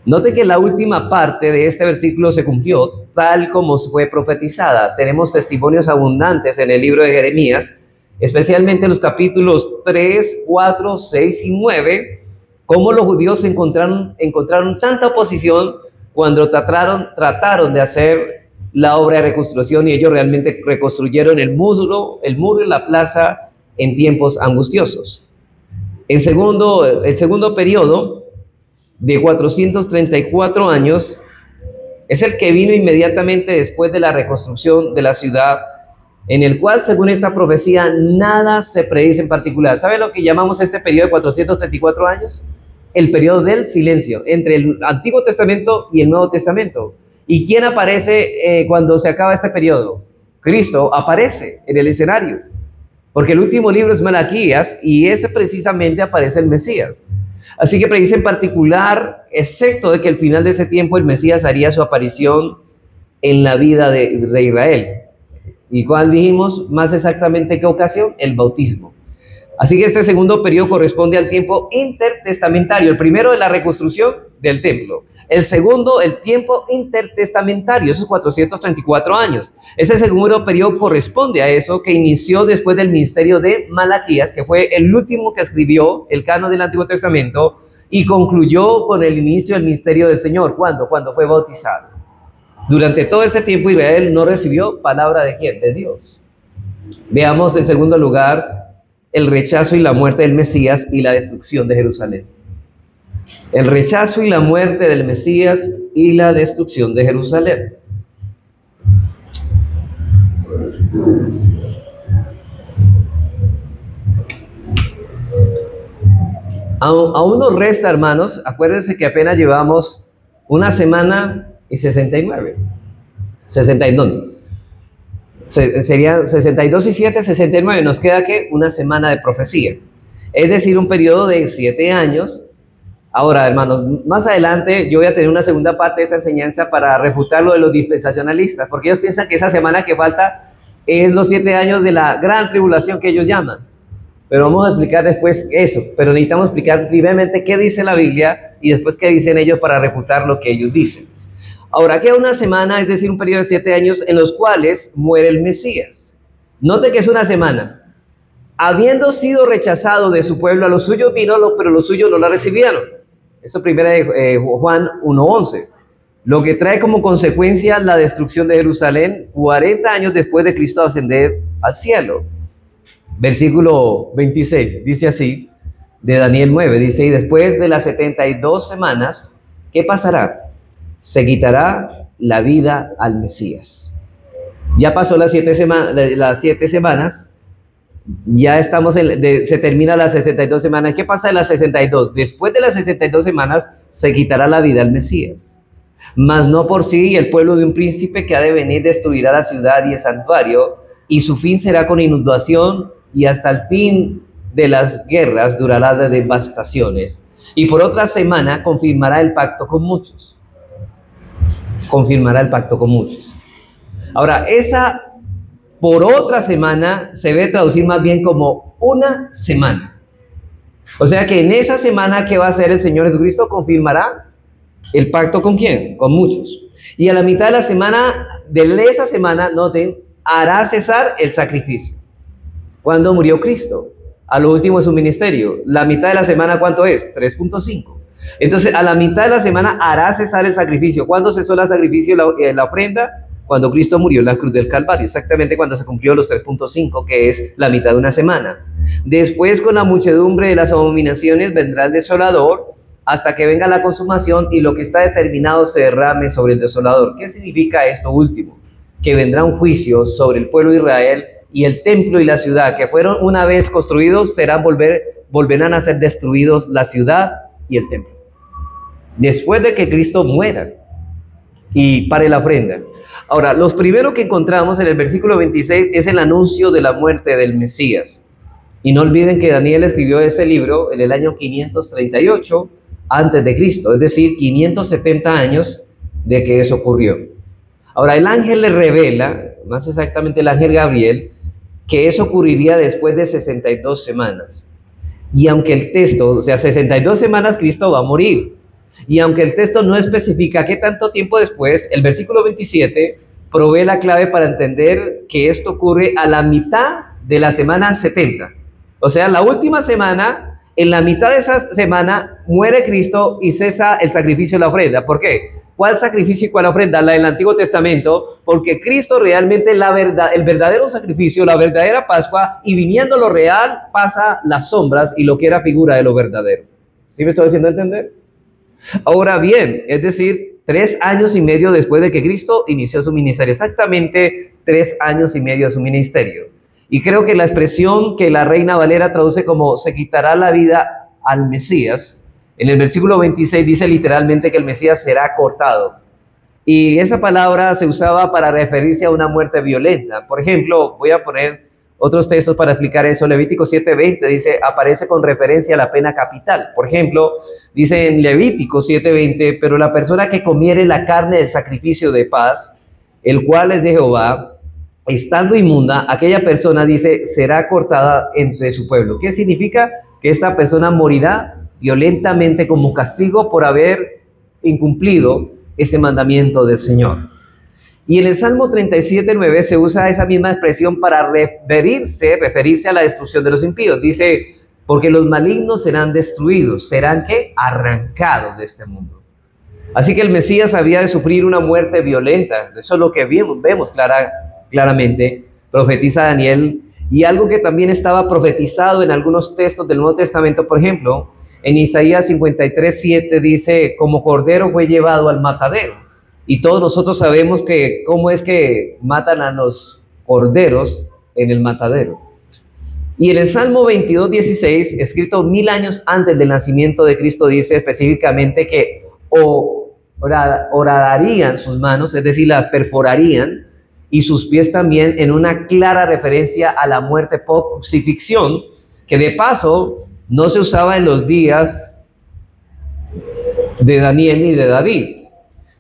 S1: Note que la última parte de este versículo se cumplió tal como fue profetizada. Tenemos testimonios abundantes en el libro de Jeremías, especialmente en los capítulos 3, 4, 6 y 9, cómo los judíos encontraron tanta oposición cuando trataron de hacer la obra de reconstrucción, y ellos realmente reconstruyeron el muro y la plaza en tiempos angustiosos. El segundo periodo de 434 años es el que vino inmediatamente después de la reconstrucción de la ciudad, en el cual, según esta profecía, nada se predice en particular. ¿Sabe lo que llamamos este periodo de 434 años? El periodo del silencio, entre el Antiguo Testamento y el Nuevo Testamento. ¿Y quién aparece cuando se acaba este periodo? Cristo aparece en el escenario, porque el último libro es Malaquías, y ese precisamente aparece el Mesías. Así que predice en particular, excepto de que al final de ese tiempo el Mesías haría su aparición en la vida de Israel. ¿Y cuál dijimos? Más exactamente, ¿qué ocasión? El bautismo. Así que este segundo periodo corresponde al tiempo intertestamentario. El primero de la reconstrucción del templo. El segundo, el tiempo intertestamentario, esos 434 años. Ese segundo periodo corresponde a eso, que inició después del ministerio de Malaquías, que fue el último que escribió el canon del Antiguo Testamento, y concluyó con el inicio del ministerio del Señor. ¿Cuándo? Cuando fue bautizado. Durante todo ese tiempo Israel no recibió palabra de ¿quién? De Dios. Veamos en segundo lugar el rechazo y la muerte del Mesías y la destrucción de Jerusalén. El rechazo y la muerte del Mesías y la destrucción de Jerusalén. Aún nos resta, hermanos, acuérdense que apenas llevamos una semana y 69. 69. Serían 62 y 7, 69. Nos queda que una semana de profecía. Es decir, un periodo de 7 años. Ahora, hermanos, más adelante yo voy a tener una segunda parte de esta enseñanza para refutar lo de los dispensacionalistas, porque ellos piensan que esa semana que falta es los 7 años de la gran tribulación que ellos llaman. Pero vamos a explicar después eso. Pero necesitamos explicar brevemente qué dice la Biblia y después qué dicen ellos para refutar lo que ellos dicen. Ahora, queda una semana, es decir, un periodo de 7 años en los cuales muere el Mesías. Note que es una semana. Habiendo sido rechazado de su pueblo, a los suyos vino, pero los suyos no la recibieron. Eso primera de Juan 1:11. Lo que trae como consecuencia la destrucción de Jerusalén 40 años después de Cristo ascender al cielo. Versículo 26, dice así, de Daniel 9, dice, y después de las 72 semanas, ¿qué pasará? Se quitará la vida al Mesías. Ya pasó las 7 semanas, ya estamos se termina las 62 semanas. ¿Qué pasa en las 62? Después de las 62 semanas se quitará la vida al Mesías. Mas no por sí, el pueblo de un príncipe que ha de venir destruirá la ciudad y el santuario, y su fin será con inundación, y hasta el fin de las guerras durará de devastaciones. Y por otra semana confirmará el pacto con muchos. Confirmará el pacto con muchos. Ahora, esa por otra semana se debe traducir más bien como una semana. O sea que en esa semana que va a hacer el Señor Jesucristo confirmará el pacto ¿con quién? Con muchos. Y a la mitad de la semana, de esa semana, noten, hará cesar el sacrificio. ¿Cuándo murió Cristo? A lo último de su ministerio. La mitad de la semana, ¿cuánto es? 3.5. Entonces, a la mitad de la semana hará cesar el sacrificio. ¿Cuándo cesó el sacrificio, la ofrenda? Cuando Cristo murió en la cruz del Calvario, exactamente cuando se cumplió los 3.5, que es la mitad de una semana. Después, con la muchedumbre de las abominaciones, vendrá el desolador, hasta que venga la consumación y lo que está determinado se derrame sobre el desolador. ¿Qué significa esto último? Que vendrá un juicio sobre el pueblo de Israel, y el templo y la ciudad que fueron una vez construidos volverán a ser destruidos, la ciudad y el templo. después de que Cristo muera y pare la ofrenda. Ahora, los primeros que encontramos en el versículo 26 es el anuncio de la muerte del Mesías. Y no olviden que Daniel escribió este libro en el año 538 antes de Cristo, es decir, 570 años de que eso ocurrió. Ahora, el ángel le revela, más exactamente el ángel Gabriel, que eso ocurriría después de 62 semanas. Y aunque el texto, o sea, 62 semanas Cristo va a morir. Y aunque el texto no especifica qué tanto tiempo después, el versículo 27 provee la clave para entender que esto ocurre a la mitad de la semana 70. O sea, la última semana, en la mitad de esa semana, muere Cristo y cesa el sacrificio de la ofrenda. ¿Por qué? ¿Cuál sacrificio y cuál ofrenda? La del Antiguo Testamento, porque Cristo realmente el verdadero sacrificio, la verdadera Pascua, y viniendo lo real, pasa las sombras y lo que era figura de lo verdadero. ¿Sí me estoy haciendo entender? Ahora bien, es decir, 3 años y medio después de que Cristo inició su ministerio, exactamente 3 años y medio de su ministerio. Y creo que la expresión que la Reina Valera traduce como se quitará la vida al Mesías, en el versículo 26 dice literalmente que el Mesías será cortado. Y esa palabra se usaba para referirse a una muerte violenta. Por ejemplo, voy a poner otros textos para explicar eso. Levítico 7:20 dice, aparece con referencia a la pena capital. Por ejemplo, dice en Levítico 7:20, pero la persona que comiere la carne del sacrificio de paz, el cual es de Jehová, estando inmunda, aquella persona, dice, será cortada entre su pueblo. ¿Qué significa? Que esta persona morirá violentamente como castigo por haber incumplido ese mandamiento del Señor. Y en el Salmo 37:9 se usa esa misma expresión para referirse a la destrucción de los impíos. Dice, porque los malignos serán destruidos, serán ¿qué? Arrancados de este mundo. Así que el Mesías había de sufrir una muerte violenta. Eso es lo que vemos claramente, profetiza Daniel, y algo que también estaba profetizado en algunos textos del Nuevo Testamento. Por ejemplo, en Isaías 53:7 dice, como cordero fue llevado al matadero. Y todos nosotros sabemos que cómo es que matan a los corderos en el matadero. Y en el Salmo 22:16, escrito 1000 años antes del nacimiento de Cristo, dice específicamente que horadarían sus manos, es decir, las perforarían, y sus pies también, en una clara referencia a la muerte por crucifixión, que de paso no se usaba en los días de Daniel ni de David.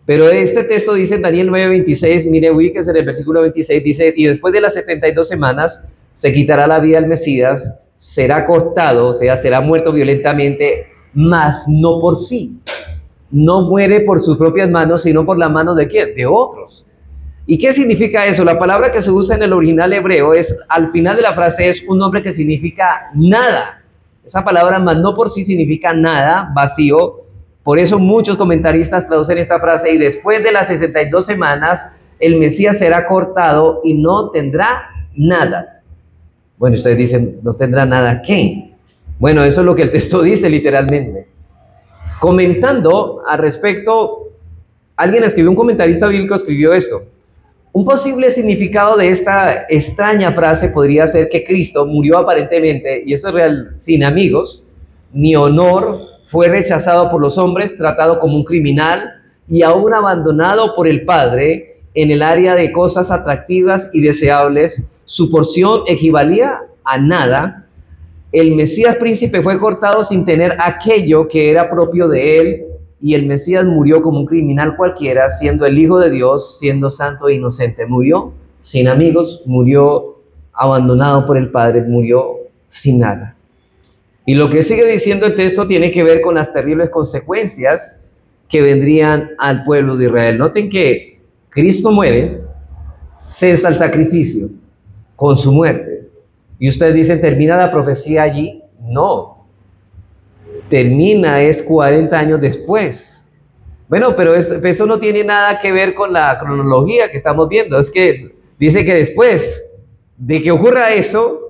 S1: Pero este texto dice en Daniel 9:26, mire, ubíquese en el versículo 26, dice, y después de las 72 semanas se quitará la vida al Mesías, será cortado, o sea, será muerto violentamente, mas no por sí. No muere por sus propias manos, sino por la mano ¿de quién? De otros. ¿Y qué significa eso? La palabra que se usa en el original hebreo es, al final de la frase, es un nombre que significa nada. Esa palabra, mas no por sí, significa nada, vacío. Por eso muchos comentaristas traducen esta frase, y después de las 62 semanas, el Mesías será cortado y no tendrá nada. Bueno, ustedes dicen, ¿no tendrá nada qué? Bueno, eso es lo que el texto dice literalmente. Comentando al respecto, alguien escribió, un comentarista bíblico escribió esto. Un posible significado de esta extraña frase podría ser que Cristo murió aparentemente, y eso es real, sin amigos, ni honor, fue rechazado por los hombres, tratado como un criminal y aún abandonado por el Padre en el área de cosas atractivas y deseables. Su porción equivalía a nada. El Mesías príncipe fue cortado sin tener aquello que era propio de él, y el Mesías murió como un criminal cualquiera, siendo el Hijo de Dios, siendo santo e inocente. Murió sin amigos, murió abandonado por el Padre, murió sin nada. Y lo que sigue diciendo el texto tiene que ver con las terribles consecuencias que vendrían al pueblo de Israel. Noten que Cristo muere, cesa el sacrificio con su muerte. Y ustedes dicen, ¿termina la profecía allí? No. Termina es 40 años después. Bueno, pero eso no tiene nada que ver con la cronología que estamos viendo. Es que dice que después de que ocurra eso,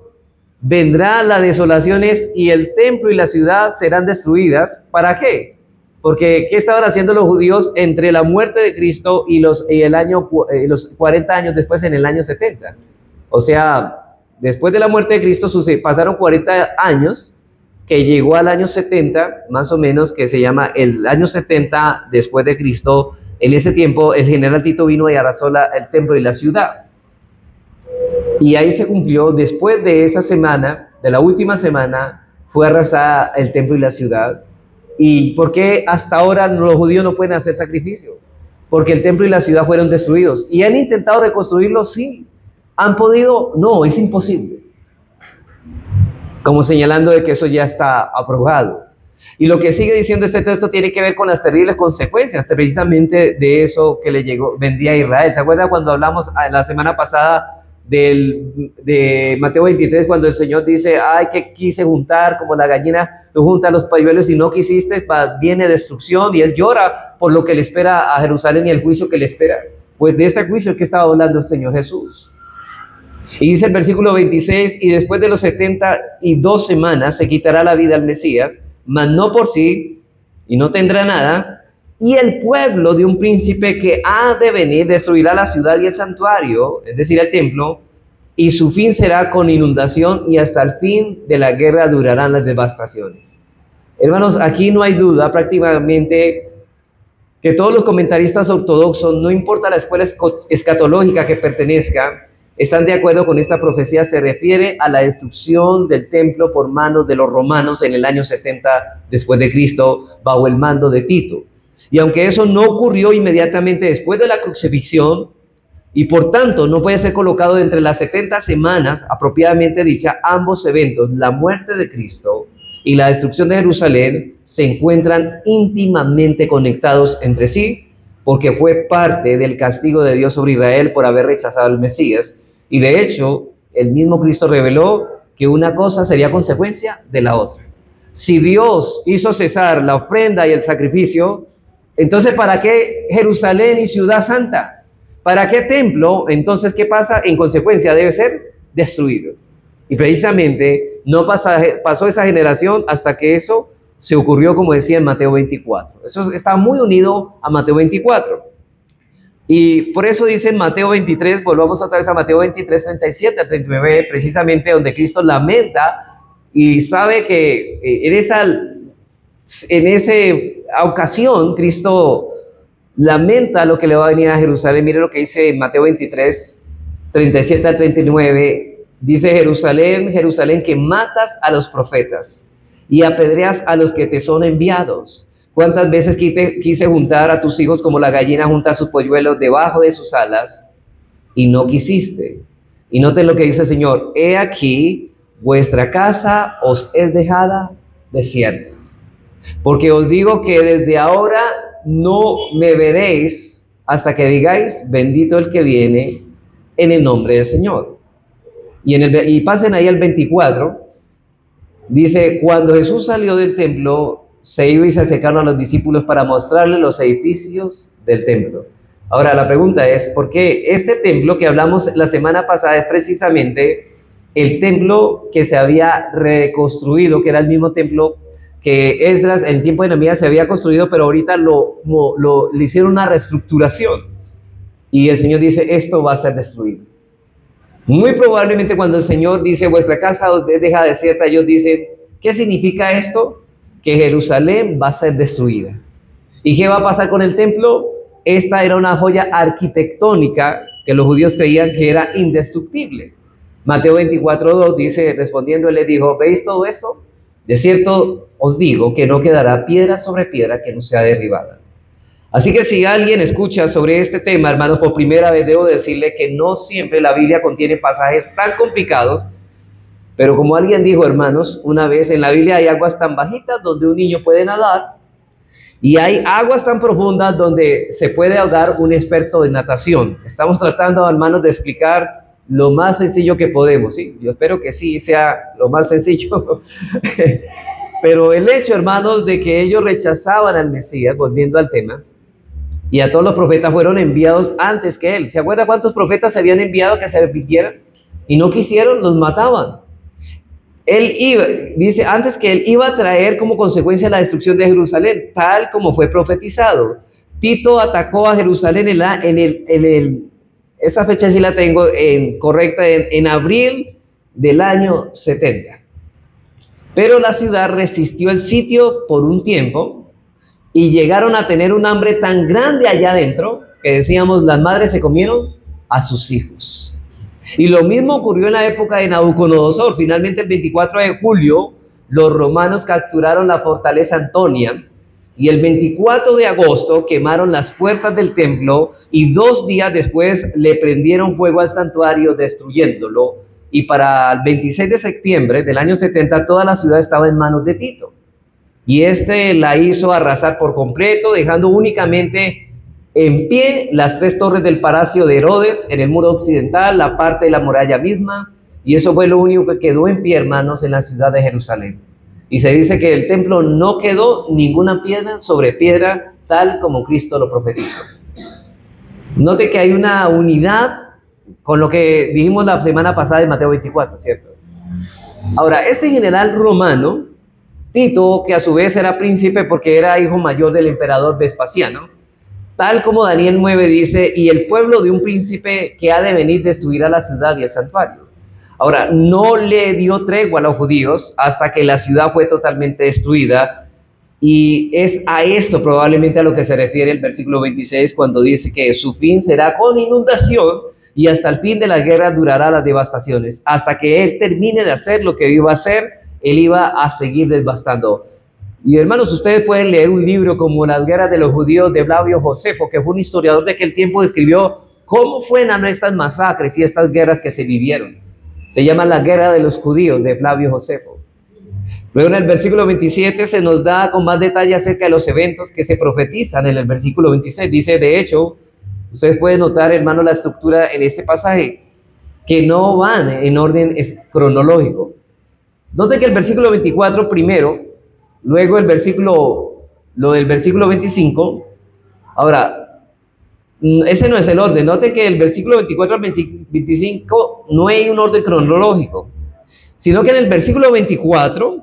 S1: vendrá la desolaciones y el templo y la ciudad serán destruidas. ¿Para qué? Porque ¿qué estaban haciendo los judíos entre la muerte de Cristo y los 40 años después, en el año 70? O sea, después de la muerte de Cristo pasaron 40 años que llegó al año 70, más o menos, que se llama el año 70 después de Cristo. En ese tiempo el general Tito vino y arrasó el templo y la ciudad. Y ahí se cumplió, después de esa semana, de la última semana, fue arrasada el templo y la ciudad. ¿Y por qué hasta ahora los judíos no pueden hacer sacrificio? Porque el templo y la ciudad fueron destruidos. ¿Y han intentado reconstruirlo? Sí. ¿Han podido? No, es imposible. Como señalando de que eso ya está aprobado. Y lo que sigue diciendo este texto tiene que ver con las terribles consecuencias, precisamente de eso que vendía a Israel. ¿Se acuerdan cuando hablamos la semana pasada de Mateo 23, cuando el Señor dice, ay, que quise juntar como la gallina tú juntas los pañuelos y no quisiste, viene destrucción, y él llora por lo que le espera a Jerusalén y el juicio que le espera? Pues de este juicio que estaba hablando el Señor Jesús. Y dice el versículo 26, y después de los 72 semanas se quitará la vida al Mesías, mas no por sí, y no tendrá nada, y el pueblo de un príncipe que ha de venir destruirá la ciudad y el santuario, es decir, el templo, y su fin será con inundación, y hasta el fin de la guerra durarán las devastaciones. Hermanos, aquí no hay duda prácticamente que todos los comentaristas ortodoxos, no importa la escuela escatológica que pertenezca, están de acuerdo con esta profecía. Se refiere a la destrucción del templo por manos de los romanos en el año 70 después de Cristo, bajo el mando de Tito. Y aunque eso no ocurrió inmediatamente después de la crucifixión, y por tanto no puede ser colocado entre las 70 semanas apropiadamente dicha, ambos eventos, la muerte de Cristo y la destrucción de Jerusalén, se encuentran íntimamente conectados entre sí, porque fue parte del castigo de Dios sobre Israel por haber rechazado al Mesías. Y de hecho, el mismo Cristo reveló que una cosa sería consecuencia de la otra. Si Dios hizo cesar la ofrenda y el sacrificio, entonces ¿para qué Jerusalén y ciudad santa? ¿Para qué templo? Entonces, ¿qué pasa? En consecuencia, debe ser destruido. Y precisamente no pasó esa generación hasta que eso se ocurrió, como decía en Mateo 24. Eso está muy unido a Mateo 24. Y por eso dice en Mateo 23, volvamos otra vez a Mateo 23, 37 a 39, precisamente donde Cristo lamenta y sabe que en esa ocasión Cristo lamenta lo que le va a venir a Jerusalén. Mire lo que dice en Mateo 23, 37 a 39. Dice: Jerusalén, Jerusalén, que matas a los profetas y apedreas a los que te son enviados. ¿Cuántas veces quise juntar a tus hijos como la gallina junta sus polluelos debajo de sus alas, y no quisiste? Y noten lo que dice el Señor: he aquí, vuestra casa os es dejada desierta. Porque os digo que desde ahora no me veréis hasta que digáis: bendito el que viene en el nombre del Señor. Y pasen ahí al 24. Dice: cuando Jesús salió del templo, se iba y se acercaron a los discípulos para mostrarles los edificios del templo. Ahora la pregunta es, ¿por qué este templo que hablamos la semana pasada es precisamente el templo que se había reconstruido, que era el mismo templo que Esdras en el tiempo de Nehemías se había construido, pero ahorita le hicieron una reestructuración? Y el Señor dice: esto va a ser destruido. Muy probablemente cuando el Señor dice: vuestra casa os deja desierta, ellos dicen: ¿qué significa esto? Que Jerusalén va a ser destruida. ¿Y qué va a pasar con el templo? Esta era una joya arquitectónica que los judíos creían que era indestructible. Mateo 24:2 dice, respondiendo, él les dijo: ¿veis todo eso? De cierto os digo que no quedará piedra sobre piedra que no sea derribada. Así que si alguien escucha sobre este tema, hermanos, por primera vez, debo decirle que no siempre la Biblia contiene pasajes tan complicados. Pero como alguien dijo, hermanos, una vez, en la Biblia hay aguas tan bajitas donde un niño puede nadar, y hay aguas tan profundas donde se puede ahogar un experto de natación. Estamos tratando, hermanos, de explicar lo más sencillo que podemos, ¿sí? Yo espero que sí sea lo más sencillo. Pero el hecho, hermanos, de que ellos rechazaban al Mesías, volviendo al tema, y a todos los profetas fueron enviados antes que él. ¿Se acuerda cuántos profetas se habían enviado que se arrepintieran? Y no quisieron, los mataban. Él iba, dice, antes que él iba a traer como consecuencia la destrucción de Jerusalén, tal como fue profetizado. Tito atacó a Jerusalén esa fecha sí la tengo correcta, en abril del año 70. Pero la ciudad resistió el sitio por un tiempo y llegaron a tener un hambre tan grande allá adentro que decíamos, las madres se comieron a sus hijos. Y lo mismo ocurrió en la época de Nabucodonosor. Finalmente, el 24 de julio, los romanos capturaron la fortaleza Antonia y el 24 de agosto quemaron las puertas del templo y 2 días después le prendieron fuego al santuario destruyéndolo. Y para el 26 de septiembre del año 70 toda la ciudad estaba en manos de Tito. Y este la hizo arrasar por completo, dejando únicamente en pie las 3 torres del palacio de Herodes en el muro occidental, la parte de la muralla misma, y eso fue lo único que quedó en pie, hermanos, en la ciudad de Jerusalén. Y se dice que el templo no quedó ninguna piedra sobre piedra, tal como Cristo lo profetizó. Note que hay una unidad con lo que dijimos la semana pasada en Mateo 24, ¿cierto? Ahora, este general romano, Tito, que a su vez era príncipe porque era hijo mayor del emperador Vespasiano, tal como Daniel 9 dice, y el pueblo de un príncipe que ha de venir destruirá la ciudad y el santuario. Ahora, no le dio tregua a los judíos hasta que la ciudad fue totalmente destruida, y es a esto probablemente a lo que se refiere el versículo 26 cuando dice que su fin será con inundación y hasta el fin de la guerra durará las devastaciones. Hasta que él termine de hacer lo que iba a hacer, él iba a seguir devastando. Y hermanos, ustedes pueden leer un libro como Las guerras de los judíos de Flavio Josefo, que fue un historiador de aquel tiempo, escribió cómo fueron estas masacres y estas guerras que se vivieron. Se llama La guerra de los judíos de Flavio Josefo. Luego en el versículo 27 se nos da con más detalle acerca de los eventos que se profetizan en el versículo 26. Dice, de hecho, ustedes pueden notar, hermano, la estructura en este pasaje, que no van en orden cronológico. Noten que el versículo 24 primero, luego el versículo, lo del versículo 25. Ahora, ese no es el orden. Noten que el versículo 24 al 25 no hay un orden cronológico, sino que en el versículo 24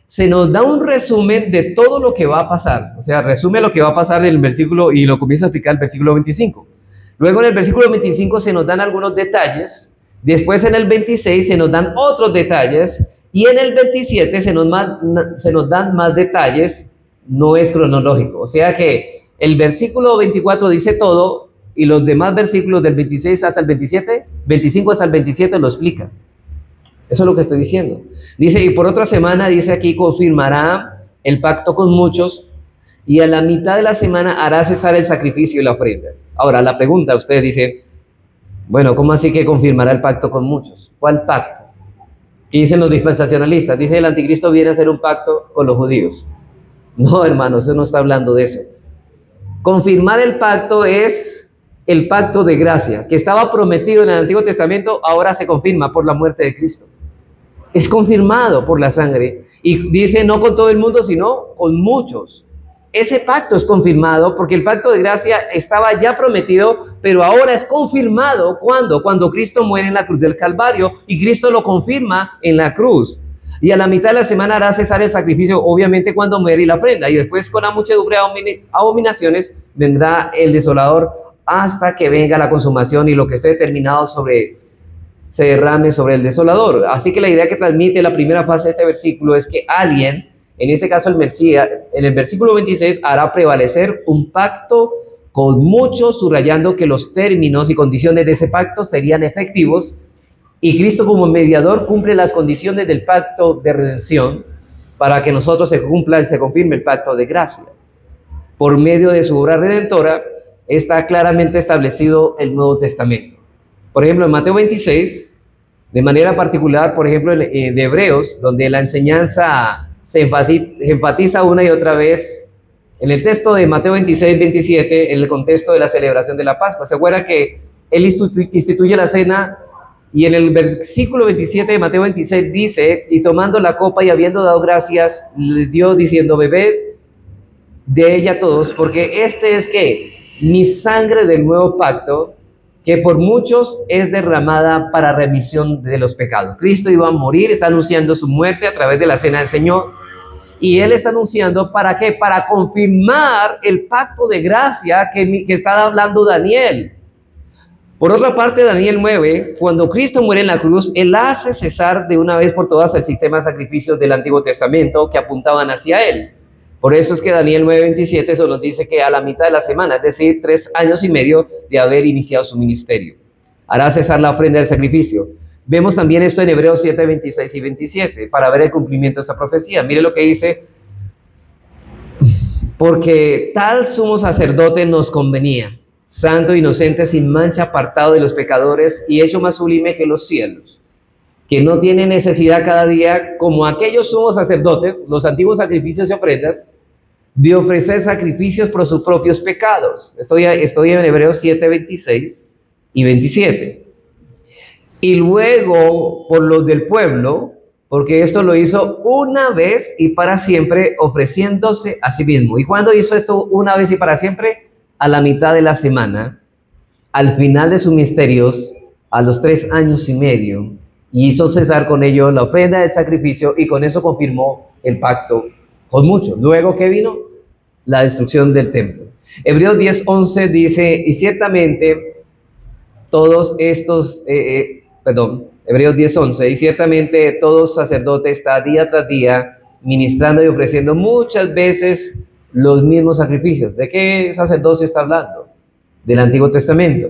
S1: se nos da un resumen de todo lo que va a pasar. O sea, resume lo que va a pasar en el versículo y lo comienza a explicar el versículo 25. Luego en el versículo 25 se nos dan algunos detalles. Después en el 26 se nos dan otros detalles. Y en el 27 se nos dan más detalles. No es cronológico. O sea que el versículo 24 dice todo y los demás versículos del 26 hasta el 27, 25 hasta el 27 lo explican. Eso es lo que estoy diciendo. Dice, y por otra semana, dice aquí, confirmará el pacto con muchos, y a la mitad de la semana hará cesar el sacrificio y la ofrenda. Ahora, la pregunta, ustedes dicen, bueno, ¿cómo así que confirmará el pacto con muchos? ¿Cuál pacto? ¿Qué dicen los dispensacionalistas? Dice, el anticristo viene a hacer un pacto con los judíos. No, hermanos, eso no está hablando de eso. Confirmar el pacto es el pacto de gracia, que estaba prometido en el Antiguo Testamento, ahora se confirma por la muerte de Cristo. Es confirmado por la sangre. Y dice, no con todo el mundo, sino con muchos. Ese pacto es confirmado porque el pacto de gracia estaba ya prometido, pero ahora es confirmado. ¿Cuándo? Cuando Cristo muere en la cruz del Calvario y Cristo lo confirma en la cruz. Y a la mitad de la semana hará cesar el sacrificio, obviamente cuando muere y la ofrenda. Y después con la muchedumbre de abominaciones vendrá el desolador hasta que venga la consumación y lo que esté determinado se derrame sobre el desolador. Así que la idea que transmite la primera fase de este versículo es que alguien, en este caso el Mesías, en el versículo 26 hará prevalecer un pacto con muchos, subrayando que los términos y condiciones de ese pacto serían efectivos, y Cristo como mediador cumple las condiciones del pacto de redención para que nosotros se confirme el pacto de gracia. Por medio de su obra redentora está claramente establecido el Nuevo Testamento. Por ejemplo, en Mateo 26, de manera particular, por ejemplo, de Hebreos, donde la enseñanza se enfatiza una y otra vez, en el texto de Mateo 26, 27, en el contexto de la celebración de la Pascua. Se acuerda que él instituye la cena, y en el versículo 27 de Mateo 26 dice, y tomando la copa y habiendo dado gracias, les dio diciendo, bebed de ella todos, porque este es que mi sangre del nuevo pacto, que por muchos es derramada para remisión de los pecados. Cristo iba a morir, está anunciando su muerte a través de la cena del Señor, y Él está anunciando, ¿para qué? Para confirmar el pacto de gracia que está hablando Daniel. Por otra parte, Daniel 9, cuando Cristo muere en la cruz, Él hace cesar de una vez por todas el sistema de sacrificios del Antiguo Testamento que apuntaban hacia Él. Por eso es que Daniel 9:27 solo nos dice que a la mitad de la semana, es decir, 3 años y medio de haber iniciado su ministerio, hará cesar la ofrenda del sacrificio. Vemos también esto en Hebreos 7:26 y 27, para ver el cumplimiento de esta profecía. Mire lo que dice: porque tal sumo sacerdote nos convenía, santo, inocente, sin mancha, apartado de los pecadores y hecho más sublime que los cielos, que no tiene necesidad cada día, como aquellos sumos sacerdotes, los antiguos sacrificios y ofrendas, de ofrecer sacrificios por sus propios pecados. Estoy en Hebreos 7:26 y 27. Y luego por los del pueblo, porque esto lo hizo una vez y para siempre, ofreciéndose a sí mismo. ¿Y cuándo hizo esto una vez y para siempre? A la mitad de la semana, al final de sus misterios, a los 3 años y medio, y hizo cesar con ello la ofrenda del sacrificio, y con eso confirmó el pacto con muchos. Luego, ¿qué vino? La destrucción del templo. Hebreos 10:11 dice: y ciertamente todos estos, Hebreos 10:11, y ciertamente todo sacerdote está día tras día ministrando y ofreciendo muchas veces los mismos sacrificios. ¿De qué sacerdocio está hablando? Del Antiguo Testamento,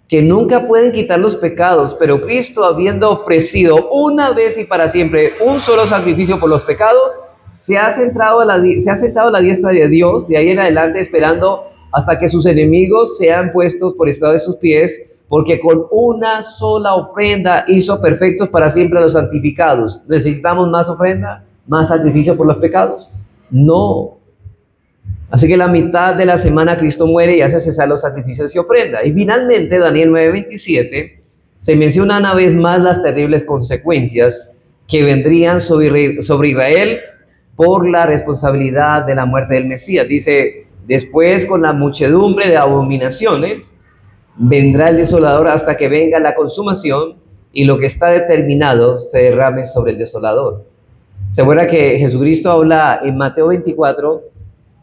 S1: que nunca pueden quitar los pecados, pero Cristo, habiendo ofrecido una vez y para siempre un solo sacrificio por los pecados, se ha sentado a la diestra de Dios, de ahí en adelante, esperando hasta que sus enemigos sean puestos por estrado de sus pies, porque con una sola ofrenda hizo perfectos para siempre a los santificados. ¿Necesitamos más ofrenda? ¿Más sacrificio por los pecados? No. Así que la mitad de la semana Cristo muere y hace cesar los sacrificios y ofrenda. Y finalmente, Daniel 9:27, se menciona una vez más las terribles consecuencias que vendrían sobre Israel por la responsabilidad de la muerte del Mesías. Dice: después, con la muchedumbre de abominaciones, vendrá el desolador hasta que venga la consumación y lo que está determinado se derrame sobre el desolador. ¿Se acuerda que Jesucristo habla en Mateo 24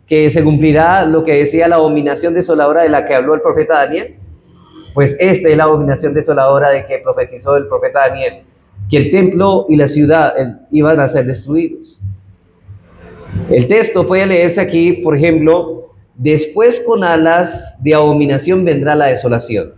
S1: que se cumplirá lo que decía la abominación desoladora de la que habló el profeta Daniel? Pues esta es la abominación desoladora de que profetizó el profeta Daniel, que el templo y la ciudad iban a ser destruidos. El texto puede leerse aquí, por ejemplo: después con alas de abominación vendrá la desolación.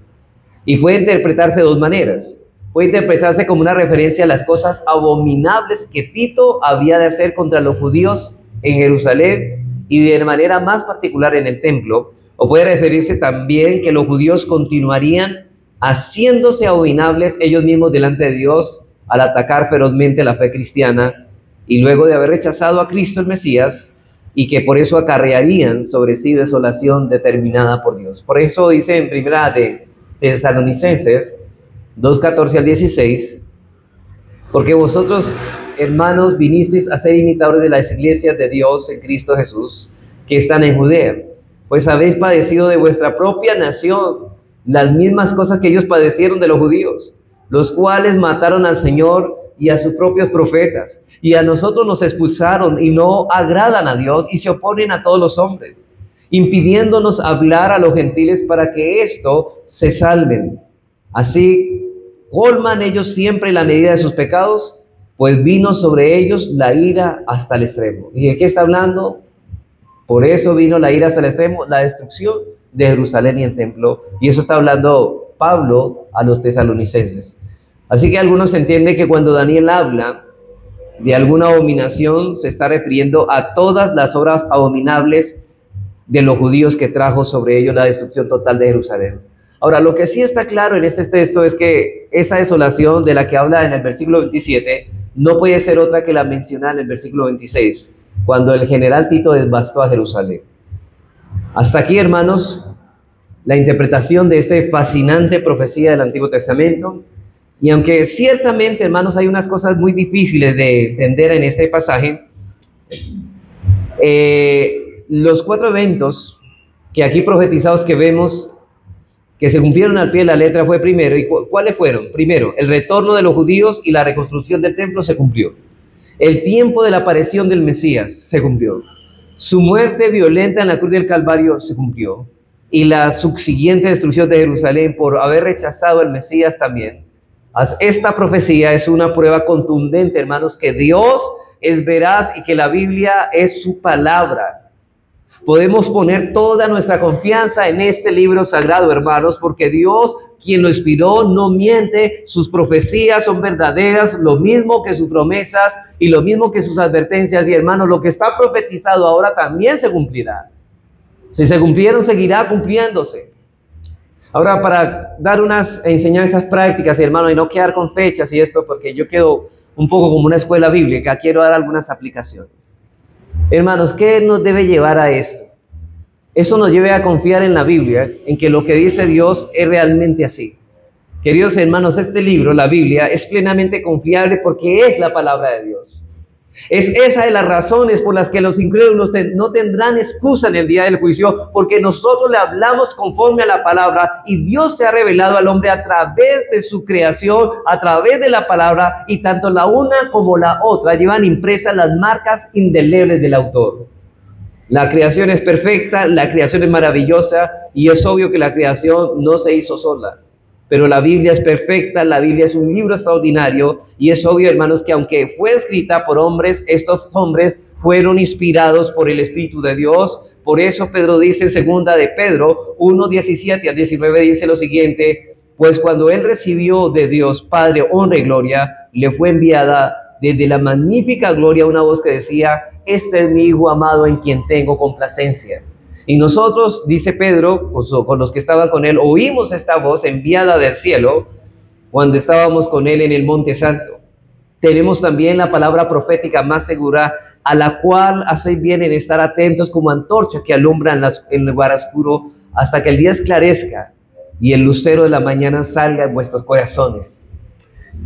S1: Y puede interpretarse de 2 maneras. Puede interpretarse como una referencia a las cosas abominables que Tito había de hacer contra los judíos en Jerusalén y de manera más particular en el templo. O puede referirse también que los judíos continuarían haciéndose abominables ellos mismos delante de Dios al atacar ferozmente la fe cristiana, y luego de haber rechazado a Cristo el Mesías, y que por eso acarrearían sobre sí desolación determinada por Dios. Por eso dice en primera de Tesalonicenses 2:14 al 16: porque vosotros, hermanos, vinisteis a ser imitadores de las iglesias de Dios en Cristo Jesús, que están en Judea, pues habéis padecido de vuestra propia nación las mismas cosas que ellos padecieron de los judíos, los cuales mataron al Señor y a sus propios profetas, y a nosotros nos expulsaron, y no agradan a Dios, y se oponen a todos los hombres, impidiéndonos hablar a los gentiles para que esto se salven. Así colman ellos siempre la medida de sus pecados, pues vino sobre ellos la ira hasta el extremo. ¿Y de qué está hablando? Por eso vino la ira hasta el extremo, la destrucción de Jerusalén y el templo. Y eso está hablando Pablo a los tesalonicenses. Así que algunos entienden que cuando Daniel habla de alguna abominación, se está refiriendo a todas las obras abominables de los judíos que trajo sobre ellos la destrucción total de Jerusalén. Ahora, lo que sí está claro en este texto es que esa desolación de la que habla en el versículo 27 no puede ser otra que la mencionada en el versículo 26, cuando el general Tito devastó a Jerusalén. Hasta aquí, hermanos, la interpretación de esta fascinante profecía del Antiguo Testamento. Y aunque ciertamente, hermanos, hay unas cosas muy difíciles de entender en este pasaje, los 4 eventos que aquí profetizados que vemos que se cumplieron al pie de la letra fue primero. ¿Y cuáles fueron? Primero, el retorno de los judíos y la reconstrucción del templo se cumplió. El tiempo de la aparición del Mesías se cumplió. Su muerte violenta en la cruz del Calvario se cumplió. y la subsiguiente destrucción de Jerusalén por haber rechazado al Mesías también. Esta profecía es una prueba contundente, hermanos, que Dios es veraz y que la Biblia es su palabra. Podemos poner toda nuestra confianza en este libro sagrado, hermanos, porque Dios, quien lo inspiró, no miente. Sus profecías son verdaderas, lo mismo que sus promesas y lo mismo que sus advertencias. Y, hermanos, lo que está profetizado ahora también se cumplirá. Si se cumplieron, seguirá cumpliéndose. Ahora, para dar unas enseñanzas prácticas, hermano, y no quedar con fechas y esto, porque yo quedo un poco como una escuela bíblica, quiero dar algunas aplicaciones. Hermanos, ¿qué nos debe llevar a esto? Eso nos lleva a confiar en la Biblia, en que lo que dice Dios es realmente así. Queridos hermanos, este libro, la Biblia, es plenamente confiable porque es la palabra de Dios. Es esa de las razones por las que los incrédulos no tendrán excusa en el día del juicio, porque nosotros le hablamos conforme a la palabra y Dios se ha revelado al hombre a través de su creación, a través de la palabra, y tanto la una como la otra llevan impresas las marcas indelebles del autor. La creación es perfecta, la creación es maravillosa y es obvio que la creación no se hizo sola. Pero la Biblia es perfecta, la Biblia es un libro extraordinario y es obvio, hermanos, que aunque fue escrita por hombres, estos hombres fueron inspirados por el Espíritu de Dios. Por eso Pedro dice en segunda de Pedro 1:17 a 19 dice lo siguiente: pues cuando él recibió de Dios Padre honra y gloria, le fue enviada desde la magnífica gloria una voz que decía: este es mi Hijo amado en quien tengo complacencia. Y nosotros, dice Pedro, con los que estaban con él, oímos esta voz enviada del cielo cuando estábamos con él en el Monte Santo. Tenemos también la palabra profética más segura, a la cual hacéis bien en estar atentos como antorcha que alumbra en el lugar oscuro hasta que el día esclarezca y el lucero de la mañana salga en vuestros corazones.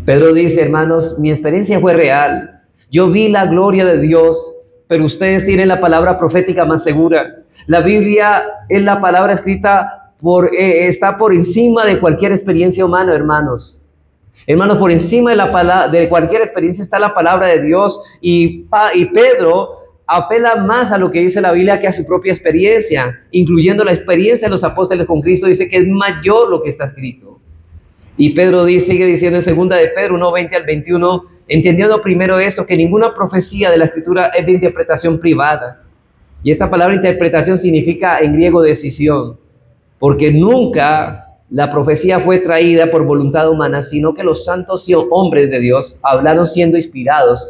S1: Pedro dice, hermanos, mi experiencia fue real. Yo vi la gloria de Dios, pero ustedes tienen la palabra profética más segura. La Biblia es la palabra escrita, está por encima de cualquier experiencia humana, hermanos. Hermanos, por encima de cualquier experiencia está la palabra de Dios, y Pedro apela más a lo que dice la Biblia que a su propia experiencia, incluyendo la experiencia de los apóstoles con Cristo. Dice que es mayor lo que está escrito. Y Pedro sigue diciendo en segunda de Pedro 1:20 al 21, entendiendo primero esto, que ninguna profecía de la Escritura es de interpretación privada. Y esta palabra interpretación significa en griego decisión, porque nunca la profecía fue traída por voluntad humana, sino que los santos hombres de Dios hablaron siendo inspirados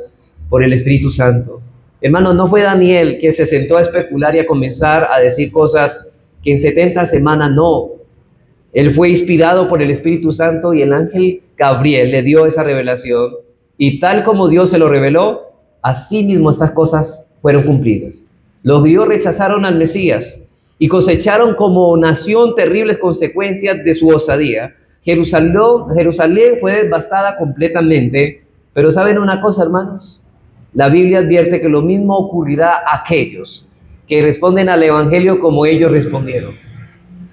S1: por el Espíritu Santo. Hermanos, no fue Daniel que se sentó a especular y a comenzar a decir cosas que en 70 semanas no. Él fue inspirado por el Espíritu Santo y el ángel Gabriel le dio esa revelación. Y tal como Dios se lo reveló, así mismo estas cosas fueron cumplidas. Los judíos rechazaron al Mesías y cosecharon como nación terribles consecuencias de su osadía. Jerusalén fue devastada completamente. Pero ¿saben una cosa, hermanos? La Biblia advierte que lo mismo ocurrirá a aquellos que responden al Evangelio como ellos respondieron.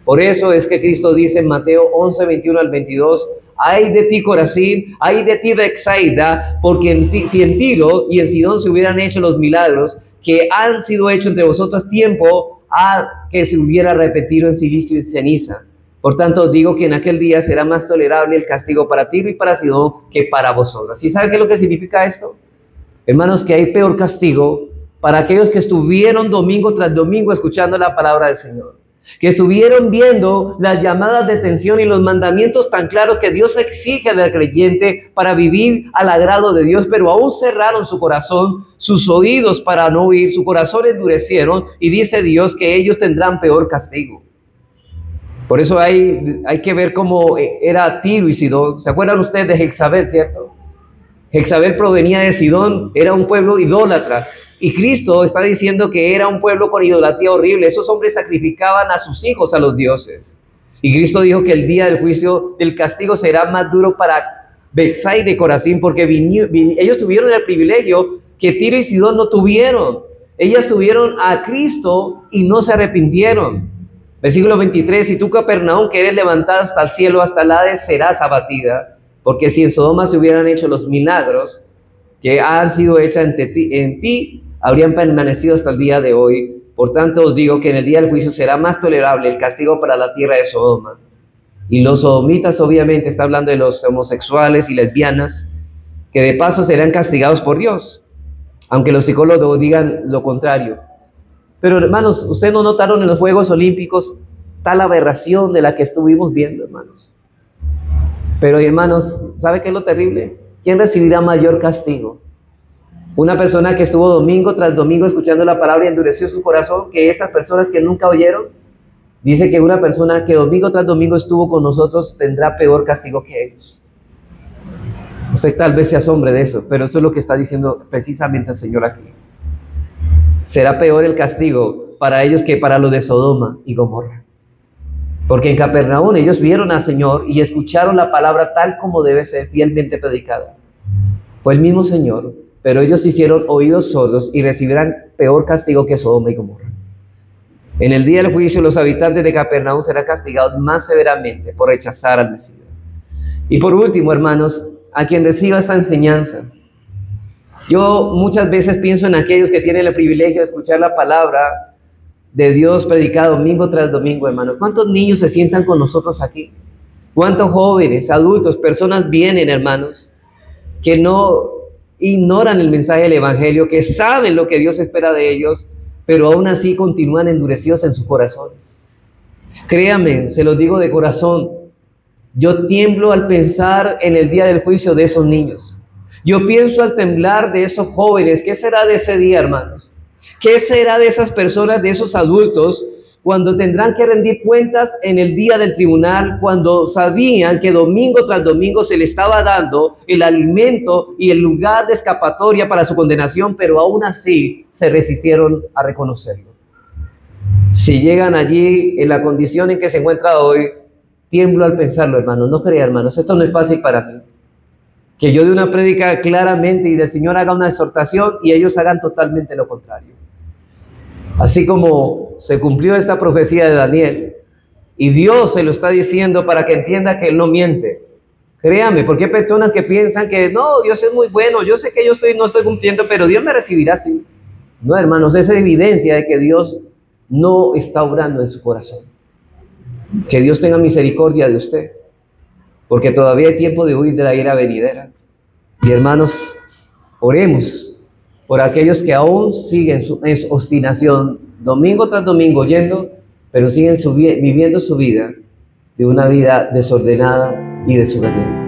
S1: Por eso es que Cristo dice en Mateo 11:21 al 22, ay de ti Corazín, ay de ti Betsaida, porque si en Tiro y en Sidón se hubieran hecho los milagros que han sido hechos entre vosotros, tiempo a que se hubiera repetido en silicio y ceniza. Por tanto os digo que en aquel día será más tolerable el castigo para Tiro y para Sidón que para vosotros. ¿Sí saben qué es lo que significa esto? Hermanos, que hay peor castigo para aquellos que estuvieron domingo tras domingo escuchando la palabra del Señor, que estuvieron viendo las llamadas de atención y los mandamientos tan claros que Dios exige al creyente para vivir al agrado de Dios, pero aún cerraron su corazón, sus oídos para no oír, su corazón endurecieron, y dice Dios que ellos tendrán peor castigo. Por eso hay que ver cómo era Tiro y Sidón. ¿Se acuerdan ustedes de Jezabel, cierto? Jezabel provenía de Sidón, era un pueblo idólatra. Y Cristo está diciendo que era un pueblo con idolatría horrible. Esos hombres sacrificaban a sus hijos a los dioses. Y Cristo dijo que el día del juicio, del castigo, será más duro para Betsaida y Corazín, porque ellos tuvieron el privilegio que Tiro y Sidón no tuvieron. Ellas tuvieron a Cristo y no se arrepintieron. Versículo 23, si tú, Capernaum, que eres levantada hasta el cielo, hasta el Hades, serás abatida. Porque si en Sodoma se hubieran hecho los milagros que han sido hechos en ti, habrían permanecido hasta el día de hoy. Por tanto os digo que en el día del juicio será más tolerable el castigo para la tierra de Sodoma. Y los sodomitas obviamente está hablando de los homosexuales y lesbianas, que de paso serán castigados por Dios, aunque los psicólogos digan lo contrario. Pero hermanos, ¿ustedes no notaron en los Juegos Olímpicos tal aberración de la que estuvimos viendo, hermanos? Pero hermanos, ¿sabe qué es lo terrible? ¿Quién recibirá mayor castigo? Una persona que estuvo domingo tras domingo escuchando la palabra y endureció su corazón, que estas personas que nunca oyeron. Dice que una persona que domingo tras domingo estuvo con nosotros tendrá peor castigo que ellos. Usted tal vez se asombre de eso, pero eso es lo que está diciendo precisamente el Señor aquí. Será peor el castigo para ellos que para los de Sodoma y Gomorra. Porque en Capernaum ellos vieron al Señor y escucharon la palabra tal como debe ser fielmente predicada. Fue el mismo Señor, pero ellos hicieron oídos sordos y recibirán peor castigo que Sodoma y Gomorra. En el día del juicio, los habitantes de Capernaum serán castigados más severamente por rechazar al Mesías. Y por último, hermanos, a quien reciba esta enseñanza. Yo muchas veces pienso en aquellos que tienen el privilegio de escuchar la palabra de Dios predicada domingo tras domingo, hermanos. ¿Cuántos niños se sientan con nosotros aquí? ¿Cuántos jóvenes, adultos, personas vienen, hermanos, que no ignoran el mensaje del Evangelio, que saben lo que Dios espera de ellos, pero aún así continúan endurecidos en sus corazones? Créanme, se los digo de corazón, yo tiemblo al pensar en el día del juicio de esos niños. Yo pienso al temblar de esos jóvenes. ¿Qué será de ese día, hermanos? ¿Qué será de esas personas, de esos adultos, cuando tendrán que rendir cuentas en el día del tribunal, cuando sabían que domingo tras domingo se les estaba dando el alimento y el lugar de escapatoria para su condenación, pero aún así se resistieron a reconocerlo? Si llegan allí en la condición en que se encuentra hoy, tiemblo al pensarlo, hermanos. No crea, hermanos, esto no es fácil para mí. Que yo dé una prédica claramente y el Señor haga una exhortación y ellos hagan totalmente lo contrario. Así como se cumplió esta profecía de Daniel y Dios se lo está diciendo para que entienda que Él no miente. Créame, porque hay personas que piensan que no, Dios es muy bueno, yo sé que yo no estoy cumpliendo, pero Dios me recibirá así. No, hermanos, es evidencia de que Dios no está obrando en su corazón. Que Dios tenga misericordia de usted, porque todavía hay tiempo de huir de la ira venidera. Y hermanos, oremos por aquellos que aún siguen en su obstinación, domingo tras domingo yendo, pero siguen viviendo su vida de una vida desordenada y desobediente.